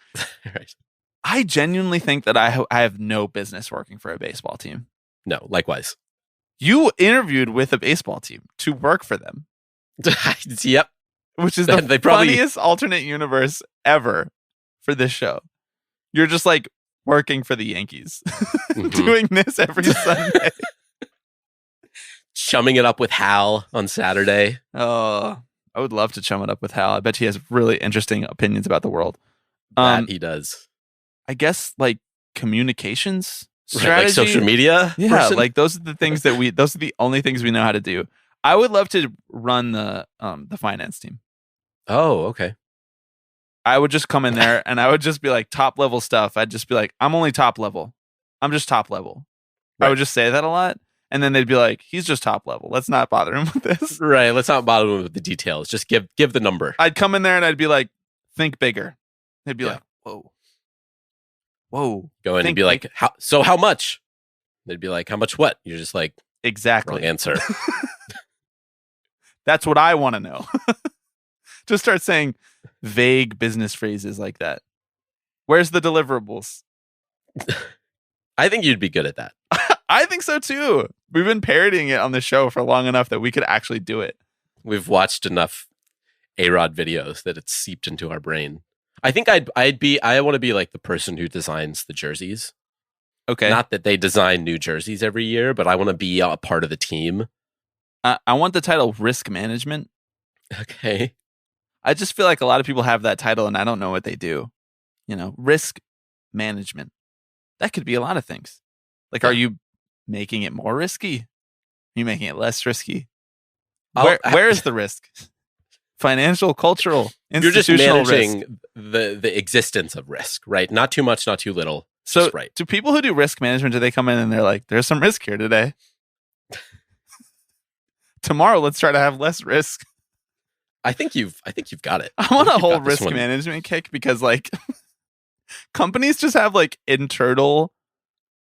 Right. I genuinely think that I have no business working for a baseball team. No, likewise. You interviewed with a baseball team to work for them. Yep. Which is the funniest alternate universe ever for this show. You're just like working for the Yankees, doing this every Sunday. Chumming it up with Hal on Saturday. Oh, I would love to chum it up with Hal. I bet he has really interesting opinions about the world. That he does. I guess like communications strategy, right, like social media. Yeah, person? Like those are the only things we know how to do. I would love to run the finance team. Oh, okay. I would just come in there and I would just be like top level stuff. I'd just be like, I'm only top level. I'm just top level. Right. I would just say that a lot. And then they'd be like, he's just top level. Let's not bother him with this. Right. Let's not bother him with the details. Just give the number. I'd come in there and I'd be like, think bigger. They'd be like, whoa. Go in and be like, how much? They'd be like, how much what? You're just like, exactly. Wrong answer. That's what I want to know. Just start saying vague business phrases like that. Where's the deliverables? I think you'd be good at that. I think so too. We've been parodying it on the show for long enough that we could actually do it. We've watched enough A-Rod videos that it's seeped into our brain. I think I want to be like the person who designs the jerseys. Okay. Not that they design new jerseys every year, but I want to be a part of the team. I want the title risk management. Okay. I just feel like a lot of people have that title and I don't know what they do. Risk management. That could be a lot of things. Like, are you making it more risky? Are you making it less risky? Where is the risk? Financial, cultural, institutional risk. You're just managing the existence of risk, right? Not too much, not too little. So, right. Do people who do risk management, do they come in and they're like, there's some risk here today? Tomorrow, let's try to have less risk. I think you've got it. I'm on a whole risk management kick because like companies just have like internal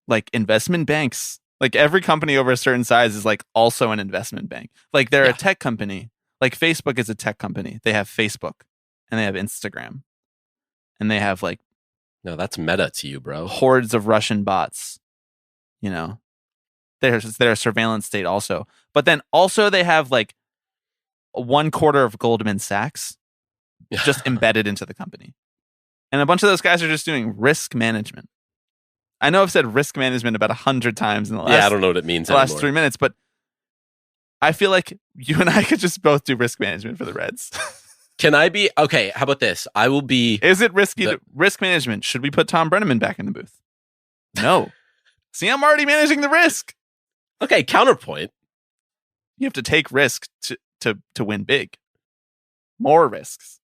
like investment banks. Like every company over a certain size is like also an investment bank. Like they're a tech company. Like Facebook is a tech company. They have Facebook and they have Instagram and they have like, no, that's meta to you, bro. Hordes of Russian bots. They're a surveillance state also. But then also they have like 1/4 of Goldman Sachs just embedded into the company. And a bunch of those guys are just doing risk management. I know I've said risk management about 100 times in the last, I don't know what it means the last 3 minutes, but I feel like you and I could just both do risk management for the Reds. Can I be okay? How about this? I will be. Is it risky? Risk management. Should we put Tom Brenneman back in the booth? No. See, I'm already managing the risk. Okay, counterpoint. You have to take risk to win big. More risks.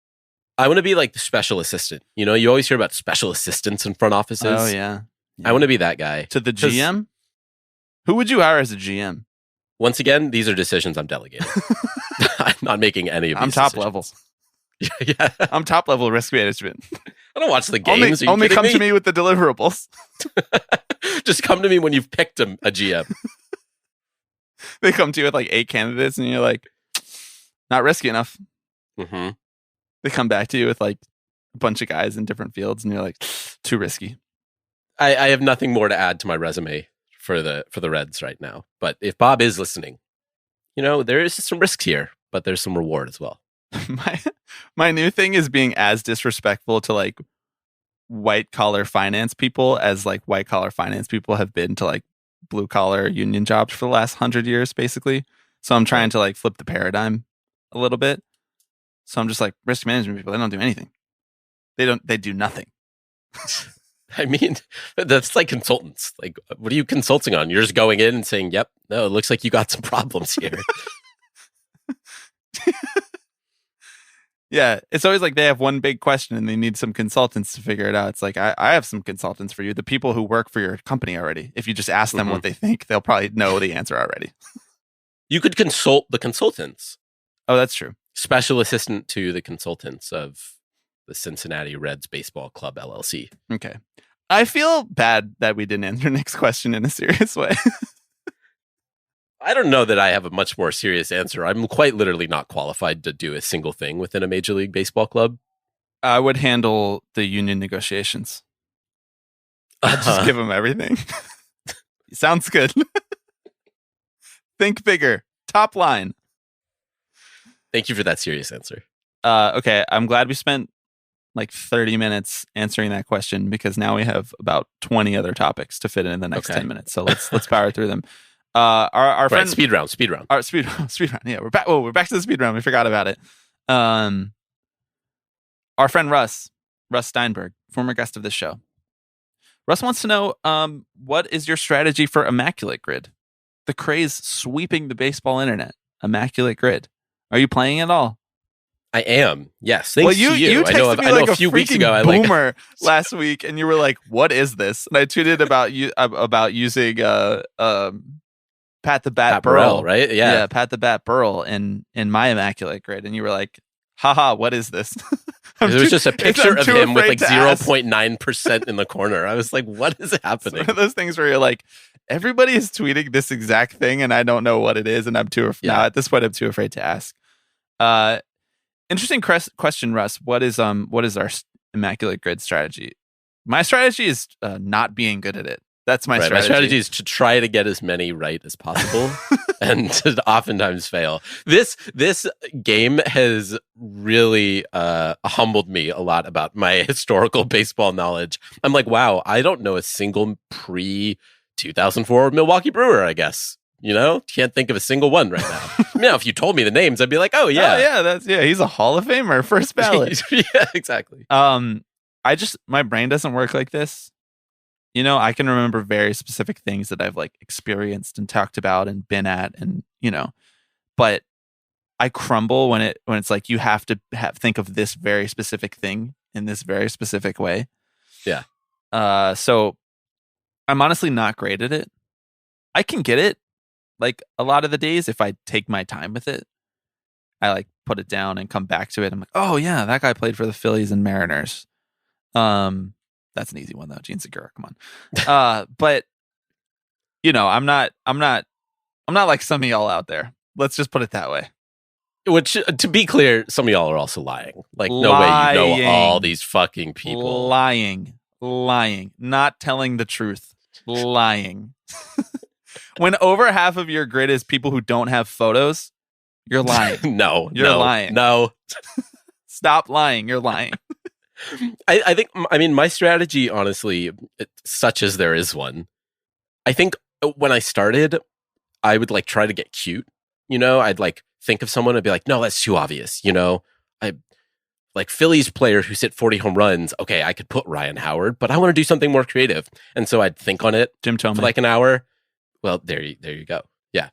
I want to be like the special assistant. You always hear about special assistants in front offices. Oh yeah. I want to be that guy. To the GM? Who would you hire as a GM? Once again, these are decisions I'm delegating. I'm not making any of these. I'm top decisions. level. Yeah. I'm top level risk management. I don't watch the games. Only come to me with the deliverables. Just come to me when you've picked a GM. They come to you with like 8 candidates and you're like, not risky enough. Mm-hmm. They come back to you with like a bunch of guys in different fields and you're like, too risky. I have nothing more to add to my resume for the Reds right now. But if Bob is listening, there is some risks here, but there's some reward as well. My new thing is being as disrespectful to like white collar finance people as like white collar finance people have been to like blue collar union jobs for the last 100 years, basically. So I'm trying to like flip the paradigm a little bit. So I'm just like, risk management people, they don't do anything. They do nothing. I mean, that's like consultants. Like, what are you consulting on? You're just going in and saying, yep, no, it looks like you got some problems here. Yeah, it's always like they have one big question and they need some consultants to figure it out. It's like, I have some consultants for you. The people who work for your company already. If you just ask them what they think, they'll probably know the answer already. You could consult the consultants. Oh, that's true. Special assistant to the consultants of the Cincinnati Reds Baseball Club, LLC. Okay. I feel bad that we didn't answer Nick's question in a serious way. I don't know that I have a much more serious answer. I'm quite literally not qualified to do a single thing within a Major League Baseball club. I would handle the union negotiations. I'd just give them everything. Sounds good. Think bigger. Top line. Thank you for that serious answer. Okay, I'm glad we spent like 30 minutes answering that question because now we have about 20 other topics to fit in the next 10 minutes. So let's power through them. Our friend speed round. Our speed round. Yeah, we're back. Oh, we're back to the speed round. We forgot about it. Our friend Russ Steinberg, former guest of this show. Russ wants to know, what is your strategy for Immaculate Grid? The craze sweeping the baseball internet. Immaculate Grid. Are you playing at all? I am. Yes. Thanks to you. You texted me like a few weeks ago. I boomer last week, and you were like, "What is this?" And I tweeted about using Pat the Bat Burrell, right? Yeah, Pat the Bat Burrell in my Immaculate Grid, and you were like, "Haha, what is this?" There was just a picture of him with like 0.9% in the corner. I was like, "What is happening?" It's one of those things where you're like, everybody is tweeting this exact thing, and I don't know what it is, and I'm too now at this point I'm too afraid to ask. Interesting question, Russ. What is our Immaculate Grid strategy? My strategy is not being good at it. That's my strategy. My strategy is to try to get as many right as possible and to oftentimes fail. This game has really humbled me a lot about my historical baseball knowledge. I'm like, wow, I don't know a single pre-2004 Milwaukee Brewer, I guess. Can't think of a single one right now. Now, if you told me the names, I'd be like, oh yeah, he's a Hall of Famer, first ballot. Yeah, exactly. My brain doesn't work like this. I can remember very specific things that I've like experienced and talked about and been at, and but I crumble when it's like you have to think of this very specific thing in this very specific way. Yeah. So I'm honestly not great at it. I can get it like a lot of the days if I take my time with it. I like put it down and come back to it. I'm like, oh yeah, that guy played for the Phillies and Mariners. That's an easy one though. Gene Segura, come on. But I'm not like some of y'all out there. Let's just put it that way. Which, to be clear, some of y'all are also lying. Like, no way you know all these fucking people. Lying, not telling the truth, lying. When over half of your grid is people who don't have photos, you're lying. You're lying. No. Stop lying. You're lying. I think my strategy, honestly, such as there is one, I think when I started, I would like try to get cute. I'd like think of someone and be like, no, that's too obvious. I like Phillies player who's hit 40 home runs. Okay, I could put Ryan Howard, but I want to do something more creative. And so I'd think on it Jim Thome for like an hour. Well, there you go. Yeah.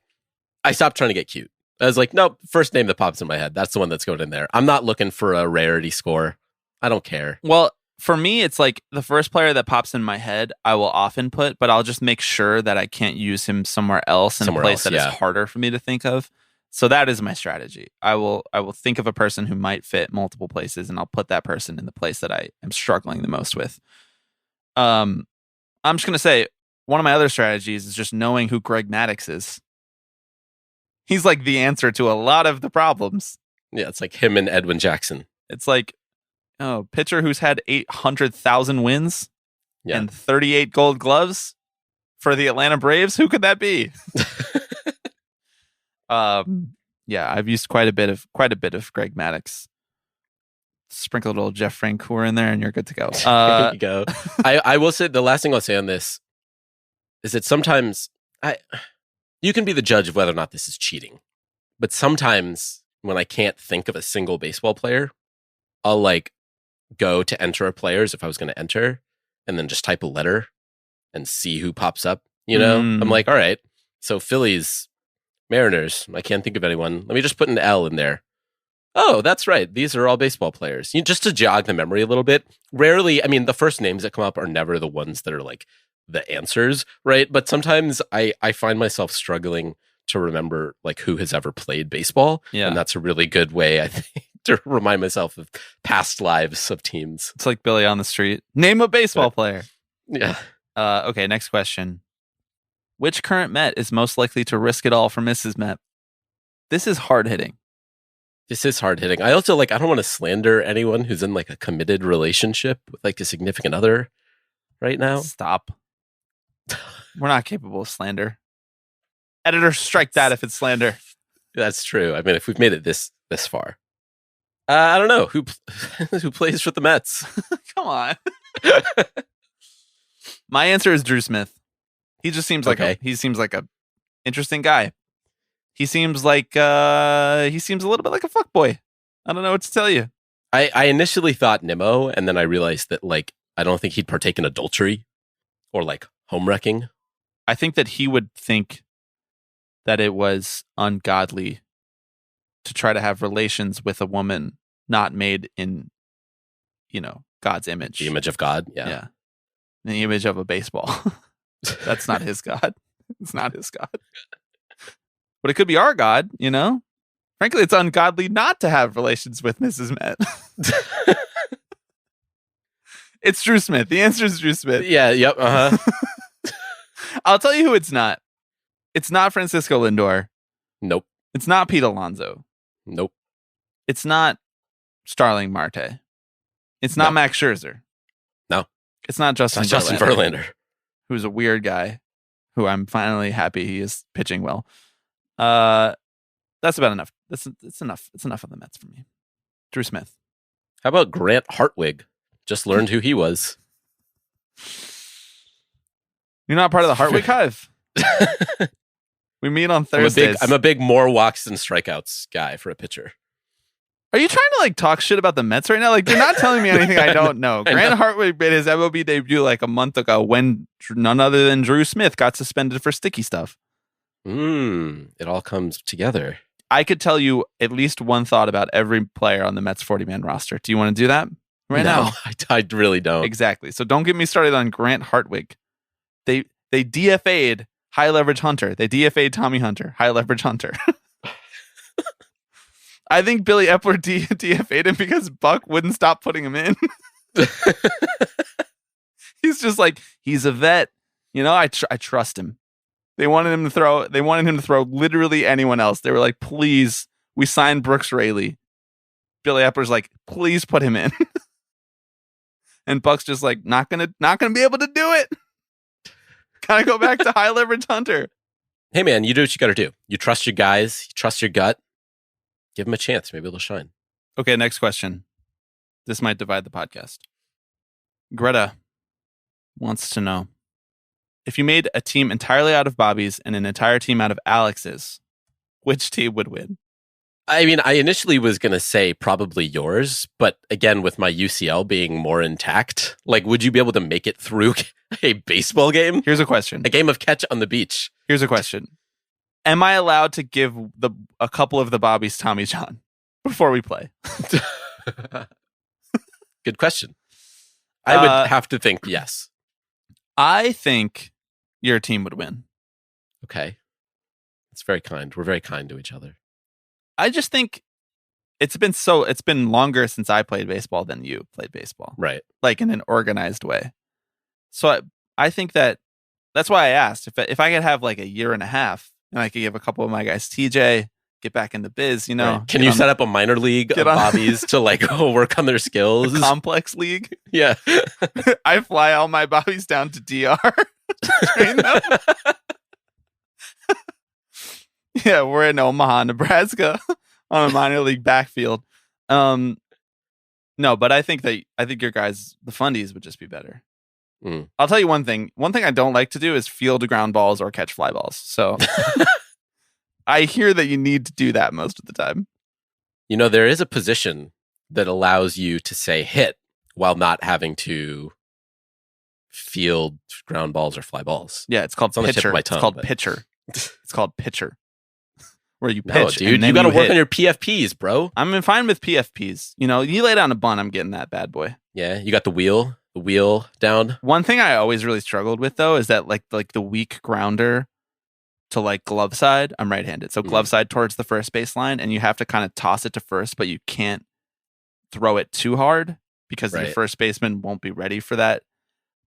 I stopped trying to get cute. I was like, nope, first name that pops in my head. That's the one that's going in there. I'm not looking for a rarity score. I don't care. Well, for me, it's like the first player that pops in my head, I will often put, but I'll just make sure that I can't use him somewhere else in a place that is harder for me to think of. So that is my strategy. I will think of a person who might fit multiple places, and I'll put that person in the place that I am struggling the most with. I'm just going to say, one of my other strategies is just knowing who Greg Maddux is. He's like the answer to a lot of the problems. Yeah, it's like him and Edwin Jackson. It's like, pitcher who's had 800,000 wins and 38 Gold Gloves for the Atlanta Braves. Who could that be? I've used quite a bit of Greg Maddux. Sprinkle a little Jeff Francoeur in there, and you're good to go. There you go. I will say the last thing I'll say on this is that sometimes you can be the judge of whether or not this is cheating, but sometimes when I can't think of a single baseball player, I'll like go to enter a players if I was going to enter, and then just type a letter and see who pops up. I'm like, all right, so Phillies, Mariners, I can't think of anyone. Let me just put an L in there. Oh, that's right. These are all baseball players. Just to jog the memory a little bit. Rarely, the first names that come up are never the ones that are like the answers, right? But sometimes I find myself struggling to remember like who has ever played baseball. Yeah. And that's a really good way, I think, to remind myself of past lives of teams. It's like Billy on the street. Name a baseball player. Yeah. Okay, next question. Which current Met is most likely to risk it all for Mrs. Met? This is hard hitting. This is hard hitting. I also I don't want to slander anyone who's in like a committed relationship with like a significant other right now. Stop. We're not capable of slander. Editor, strike that if it's slander. That's true. If we've made it this far. I don't know who plays for the Mets. Come on. My answer is Drew Smith. He just seems like he seems like a interesting guy. He seems like a little bit like a fuckboy. I don't know what to tell you. I initially thought Nimmo, and then I realized that like I don't think he'd partake in adultery or like home wrecking. I think that he would think that it was ungodly to try to have relations with a woman not made in, God's image. The image of God. Yeah. The image of a baseball. That's not his God. It's not his God. But it could be our God, Frankly, it's ungodly not to have relations with Mrs. Met. It's Drew Smith. The answer is Drew Smith. Yeah, yep, uh-huh. I'll tell you who it's not. It's not Francisco Lindor. Nope. It's not Pete Alonso. Nope. It's not Starling Marte. It's not Max Scherzer. No. It's not Justin Verlander. Who's a weird guy who I'm finally happy he is pitching well. That's about enough. It's enough. It's enough of the Mets for me. Drew Smith. How about Grant Hartwig? Just learned who he was. You're not part of the Hartwig Hive. We meet on Thursdays. I'm a big more walks than strikeouts guy for a pitcher. Are you trying to like talk shit about the Mets right now? Like, you're not telling me anything I don't know. Grant Hartwig made his MLB debut like a month ago when none other than Drew Smith got suspended for sticky stuff. It all comes together. I could tell you at least one thought about every player on the Mets 40-man roster. Do you want to do that now? I really don't. Exactly. So don't get me started on Grant Hartwig. They DFA'd high leverage Hunter. They DFA'd Tommy Hunter, high leverage Hunter. I think Billy Epler DFA'd him because Buck wouldn't stop putting him in. He's just like, he's a vet. You know, I trust him. They wanted him to throw literally anyone else. They were like, please, we signed Brooks Raley. Billy Epler's like, please put him in. And Buck's just like, not gonna be able to do it. Gotta go back to high leverage Hunter. Hey man, you do what you gotta do. You trust your guys, you trust your gut. Give them a chance. Maybe they'll shine. Okay, next question. This might divide the podcast. Greta wants to know, if you made a team entirely out of Bobby's and an entire team out of Alex's, which team would win? I mean, I initially was going to say probably yours, but again, with my UCL being more intact, like, would you be able to make it through a baseball game? Here's a question. A game of catch on the beach. Here's a question. Am I allowed to give a couple of the Bobbies Tommy John before we play? Good question. I would have to think yes. I think your team would win. Okay. It's very kind. We're very kind to each other. I just think it's been longer since I played baseball than you played baseball. Right. Like in an organized way. So I think that's why I asked if I could have like a year and a half and I could give a couple of my guys TJ, get back in the biz, you know. Right. Can you set up a minor league of Bobbies to like work on their skills? A complex league? Yeah. I fly all my Bobbies down to DR to train them. Yeah, we're in Omaha, Nebraska on a minor league backfield. No, but I think your guys, the fundies, would just be better. I'll tell you one thing. One thing I don't like to do is field ground balls or catch fly balls. So I hear that you need to do that most of the time. You know, there is a position that allows you to say hit while not having to field ground balls or fly balls. Yeah, it's called pitcher. On the tip of my tongue, it's called pitcher. It's called pitcher. Where you pitch. No, dude, you got to work on your PFPs, bro. I'm fine with PFPs. You know, you lay down a bunt, I'm getting that bad boy. Yeah, you got the wheel down. One thing I always really struggled with though is that like the weak grounder to like glove side, I'm right-handed. So glove side towards the first baseline, and you have to kind of toss it to first, but you can't throw it too hard because your first baseman won't be ready for that.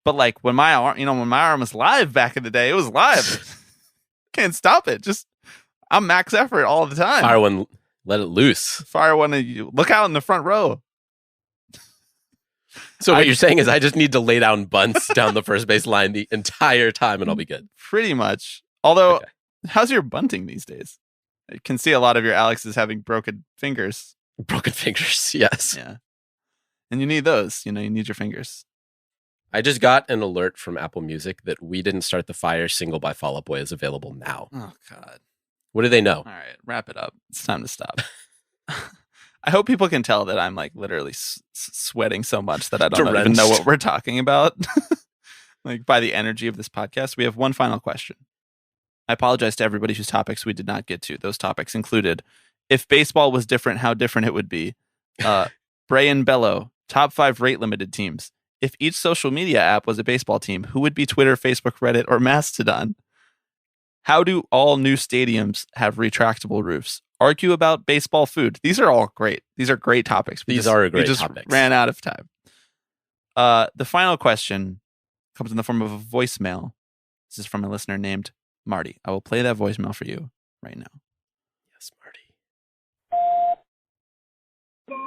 But like when my arm was live back in the day, it was live. Can't stop it. Just I'm max effort all the time. Fire one, let it loose. Fire one of you. Look out in the front row. So what you're saying is I just need to lay down bunts down the first base line the entire time and I'll be good. Pretty much. Although, how's your bunting these days? I can see a lot of your Alexes having broken fingers. Broken fingers, yes. Yeah. And you need those. You know, you need your fingers. I just got an alert from Apple Music that We Didn't Start the Fire single by Fall Out Boy is available now. Oh, God. What do they know? All right, wrap it up. It's time to stop. I hope people can tell that I'm like literally sweating so much that I don't even know what we're talking about. Like by the energy of this podcast. We have one final question. I apologize to everybody whose topics we did not get to. Those topics included, if baseball was different, how different it would be. Bray and Bello, top 5 rate limited teams. If each social media app was a baseball team, who would be Twitter, Facebook, Reddit, or Mastodon? How do all new stadiums have retractable roofs? Argue about baseball food. These are all great. These are great topics. We just ran out of time. The final question comes in the form of a voicemail. This is from a listener named Marty. I will play that voicemail for you right now. Yes, Marty.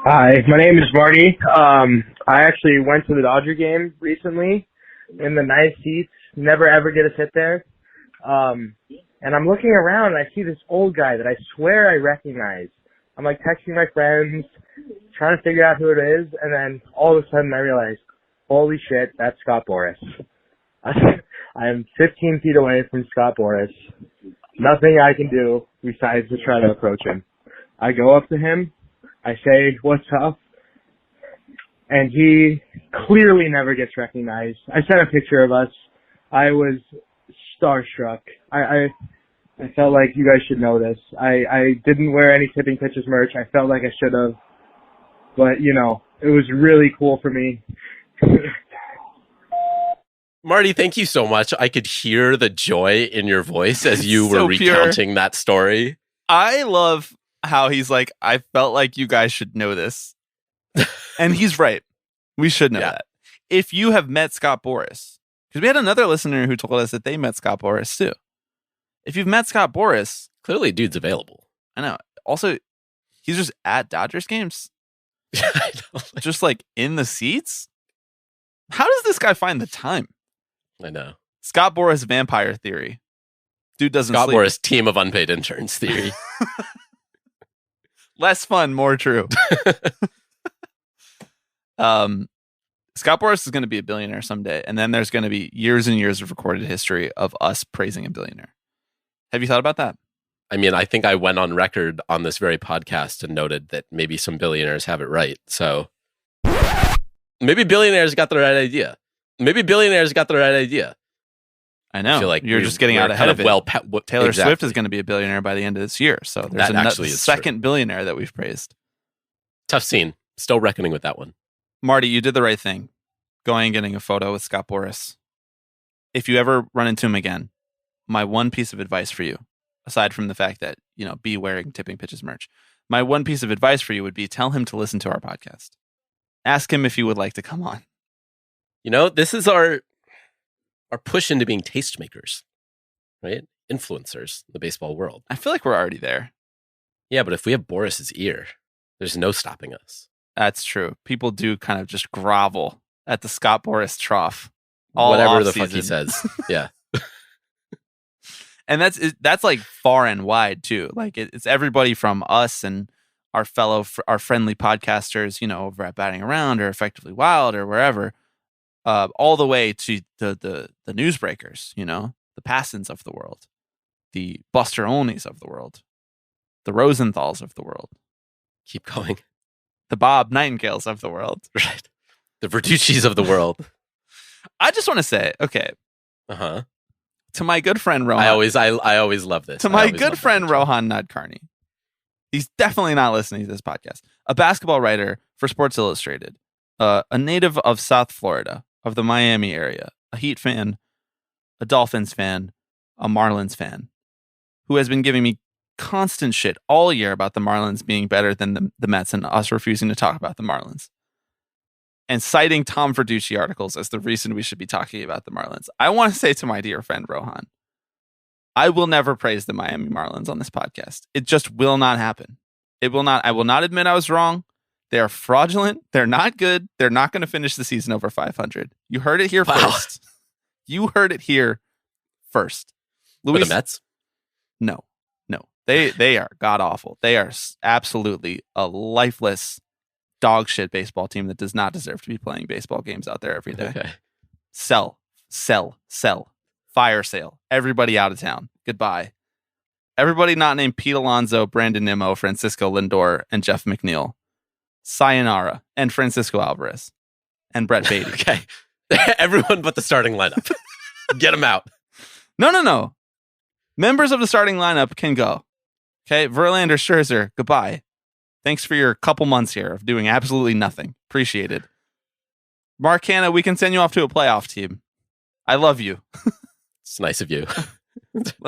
Hi, my name is Marty. I actually went to the Dodger game recently in the nice seats. Never ever get to sit there. And I'm looking around and I see this old guy that I swear I recognize. I'm like texting my friends, trying to figure out who it is, and then all of a sudden I realize, holy shit, that's Scott Boras. I am 15 feet away from Scott Boras. nothing I can do besides to try to approach him. I go up to him, I say, "What's up?" And he clearly never gets recognized. I sent a picture of us. I was starstruck. I felt like you guys should know this. I didn't wear any Tipping Pitches merch. I felt like I should have. But, you know, it was really cool for me. Marty, thank you so much. I could hear the joy in your voice as you So were recounting that story. I love how he's like, I felt like you guys should know this. And he's right. We should know that. If you have met Scott Boras, because we had another listener who told us that they met Scott Boras too. If you've met Scott Boras, clearly dude's available. I know. Also, he's just at Dodgers games. I know. Just like in the seats. How does this guy find the time? I know. Scott Boras vampire theory. Dude doesn't Scott sleep. Boras team of unpaid interns theory. Less fun, more true. Scott Boras is going to be a billionaire someday, and then there's going to be years and years of recorded history of us praising a billionaire. Have you thought about that? I mean, I think I went on record on this very podcast and noted that maybe some billionaires have it right. So maybe billionaires got the right idea. I know. I feel like you're just getting out ahead of it. Taylor exactly. Swift is going to be a billionaire by the end of this year. So there's That a is second true. billionaire that we've praised. Tough scene. Still reckoning with that one. Marty, you did the right thing. Going and getting a photo with Scott Boras. If you ever run into him again, my one piece of advice for you, aside from the fact that, you know, be wearing Tipping Pitches merch, my one piece of advice for you would be tell him to listen to our podcast. Ask him if he would like to come on. You know, this is our push into being tastemakers, right? Influencers in the baseball world. I feel like we're already there. Yeah, but if we have Boris's ear, there's no stopping us. That's true. People do kind of just grovel at the Scott Boras trough. All Whatever the off-season. fuck he says. Yeah. And that's like far and wide too. Like it's everybody from us and our friendly podcasters, you know, over at Batting Around or Effectively Wild or wherever, all the way to the newsbreakers, you know, the Passons of the world, the Buster Olneys of the world, the Rosenthals of the world. Keep going. The Bob Nightingales of the world. Right. The Verducci's of the world. I just want to say, okay. Uh-huh. To my good friend Rohan. I always love this. To my good friend Rohan Nadkarni. He's definitely not listening to this podcast. A basketball writer for Sports Illustrated. A native of South Florida, of the Miami area. A Heat fan, a Dolphins fan, a Marlins fan. Who has been giving me constant shit all year about the Marlins being better than the Mets and us refusing to talk about the Marlins. And citing Tom Verducci articles as the reason we should be talking about the Marlins. I want to say to my dear friend Rohan, I will never praise the Miami Marlins on this podcast. It just will not happen. It will not. I will not admit I was wrong. They are fraudulent. They're not good. They're not going to finish the season over 500. You heard it here first. You heard it here first. Luis, the Mets? No. They are god awful. They are absolutely a lifeless dog shit baseball team that does not deserve to be playing baseball games out there every day. Okay. Sell. Fire sale. Everybody out of town. Goodbye. Everybody not named Pete Alonso, Brandon Nimmo, Francisco Lindor, and Jeff McNeil. Sayonara. And Francisco Alvarez. And Brett Beatty. Okay. Everyone but the starting lineup. Get them out. No. Members of the starting lineup can go. Okay. Verlander, Scherzer, goodbye. Thanks for your couple months here of doing absolutely nothing. Appreciate it. Mark Hanna, we can send you off to a playoff team. I love you. It's nice of you.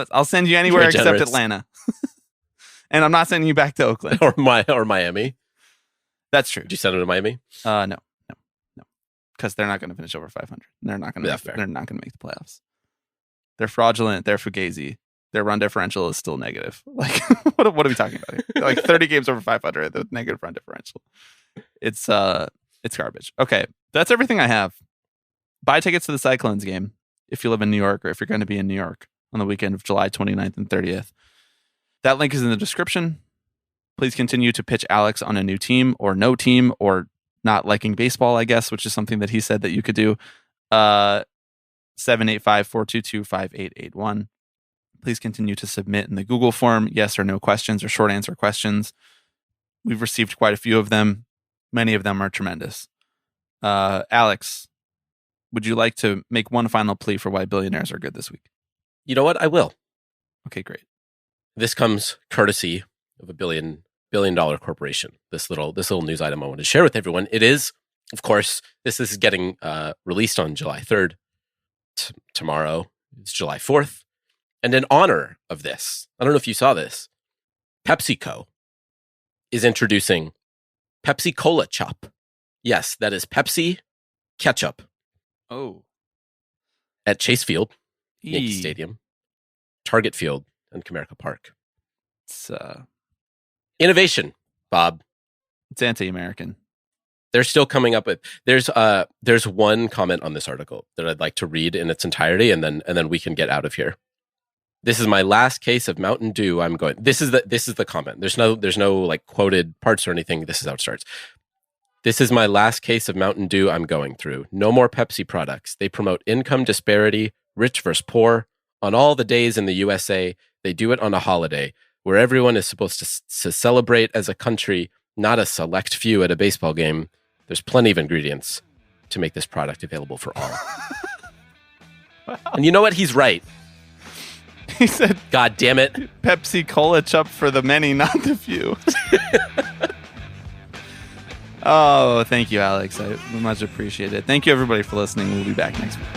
I'll send you anywhere except Atlanta. And I'm not sending you back to Oakland. or Miami. That's true. Did you send them to Miami? No. Because they're not going to finish over 500. They're not going to make the playoffs. They're fraudulent. They're fugazi. Their run differential is still negative. Like, what are we talking about here? Like 30 games over 500 with negative run differential. It's garbage. Okay, that's everything I have. Buy tickets to the Cyclones game if you live in New York or if you're going to be in New York on the weekend of July 29th and 30th. That link is in the description. Please continue to pitch Alex on a new team or no team or not liking baseball, I guess, which is something that he said that you could do. 785-422-5881. Please continue to submit in the Google form, yes or no questions or short answer questions. We've received quite a few of them. Many of them are tremendous. Alex, would you like to make one final plea for why billionaires are good this week? You know what? I will. Okay, great. This comes courtesy of a billion dollar corporation. This little news item I want to share with everyone. It is, of course, this is getting released on July 3rd. Tomorrow is July 4th. And in honor of this, I don't know if you saw this, PepsiCo is introducing Pepsi Cola Chop. Yes, that is Pepsi ketchup. Oh. At Chase Field, Yankee Stadium, Target Field, and Comerica Park. It's innovation, Bob. It's anti-American. They're still coming up with. There's one comment on this article that I'd like to read in its entirety, and then we can get out of here. This is my last case of Mountain Dew. I'm going. This is the comment. There's no like quoted parts or anything. This is how it starts. This is my last case of Mountain Dew I'm going through. No more Pepsi products. They promote income disparity, rich versus poor. On all the days in the USA, they do it on a holiday where everyone is supposed to celebrate as a country, not a select few at a baseball game. There's plenty of ingredients to make this product available for all. And you know what? He's right. He said, God damn it. Pepsi Cola Chop for the many, not the few. Oh, thank you, Alex. I much appreciate it. Thank you, everybody, for listening. We'll be back next week.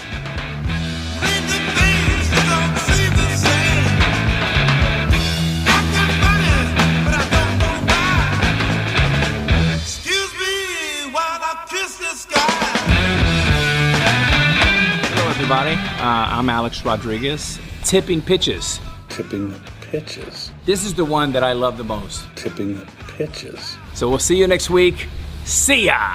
Hello, everybody. I'm Alex Rodriguez. Tipping pitches. Tipping pitches. This is the one that I love the most. Tipping pitches. So we'll see you next week. See ya!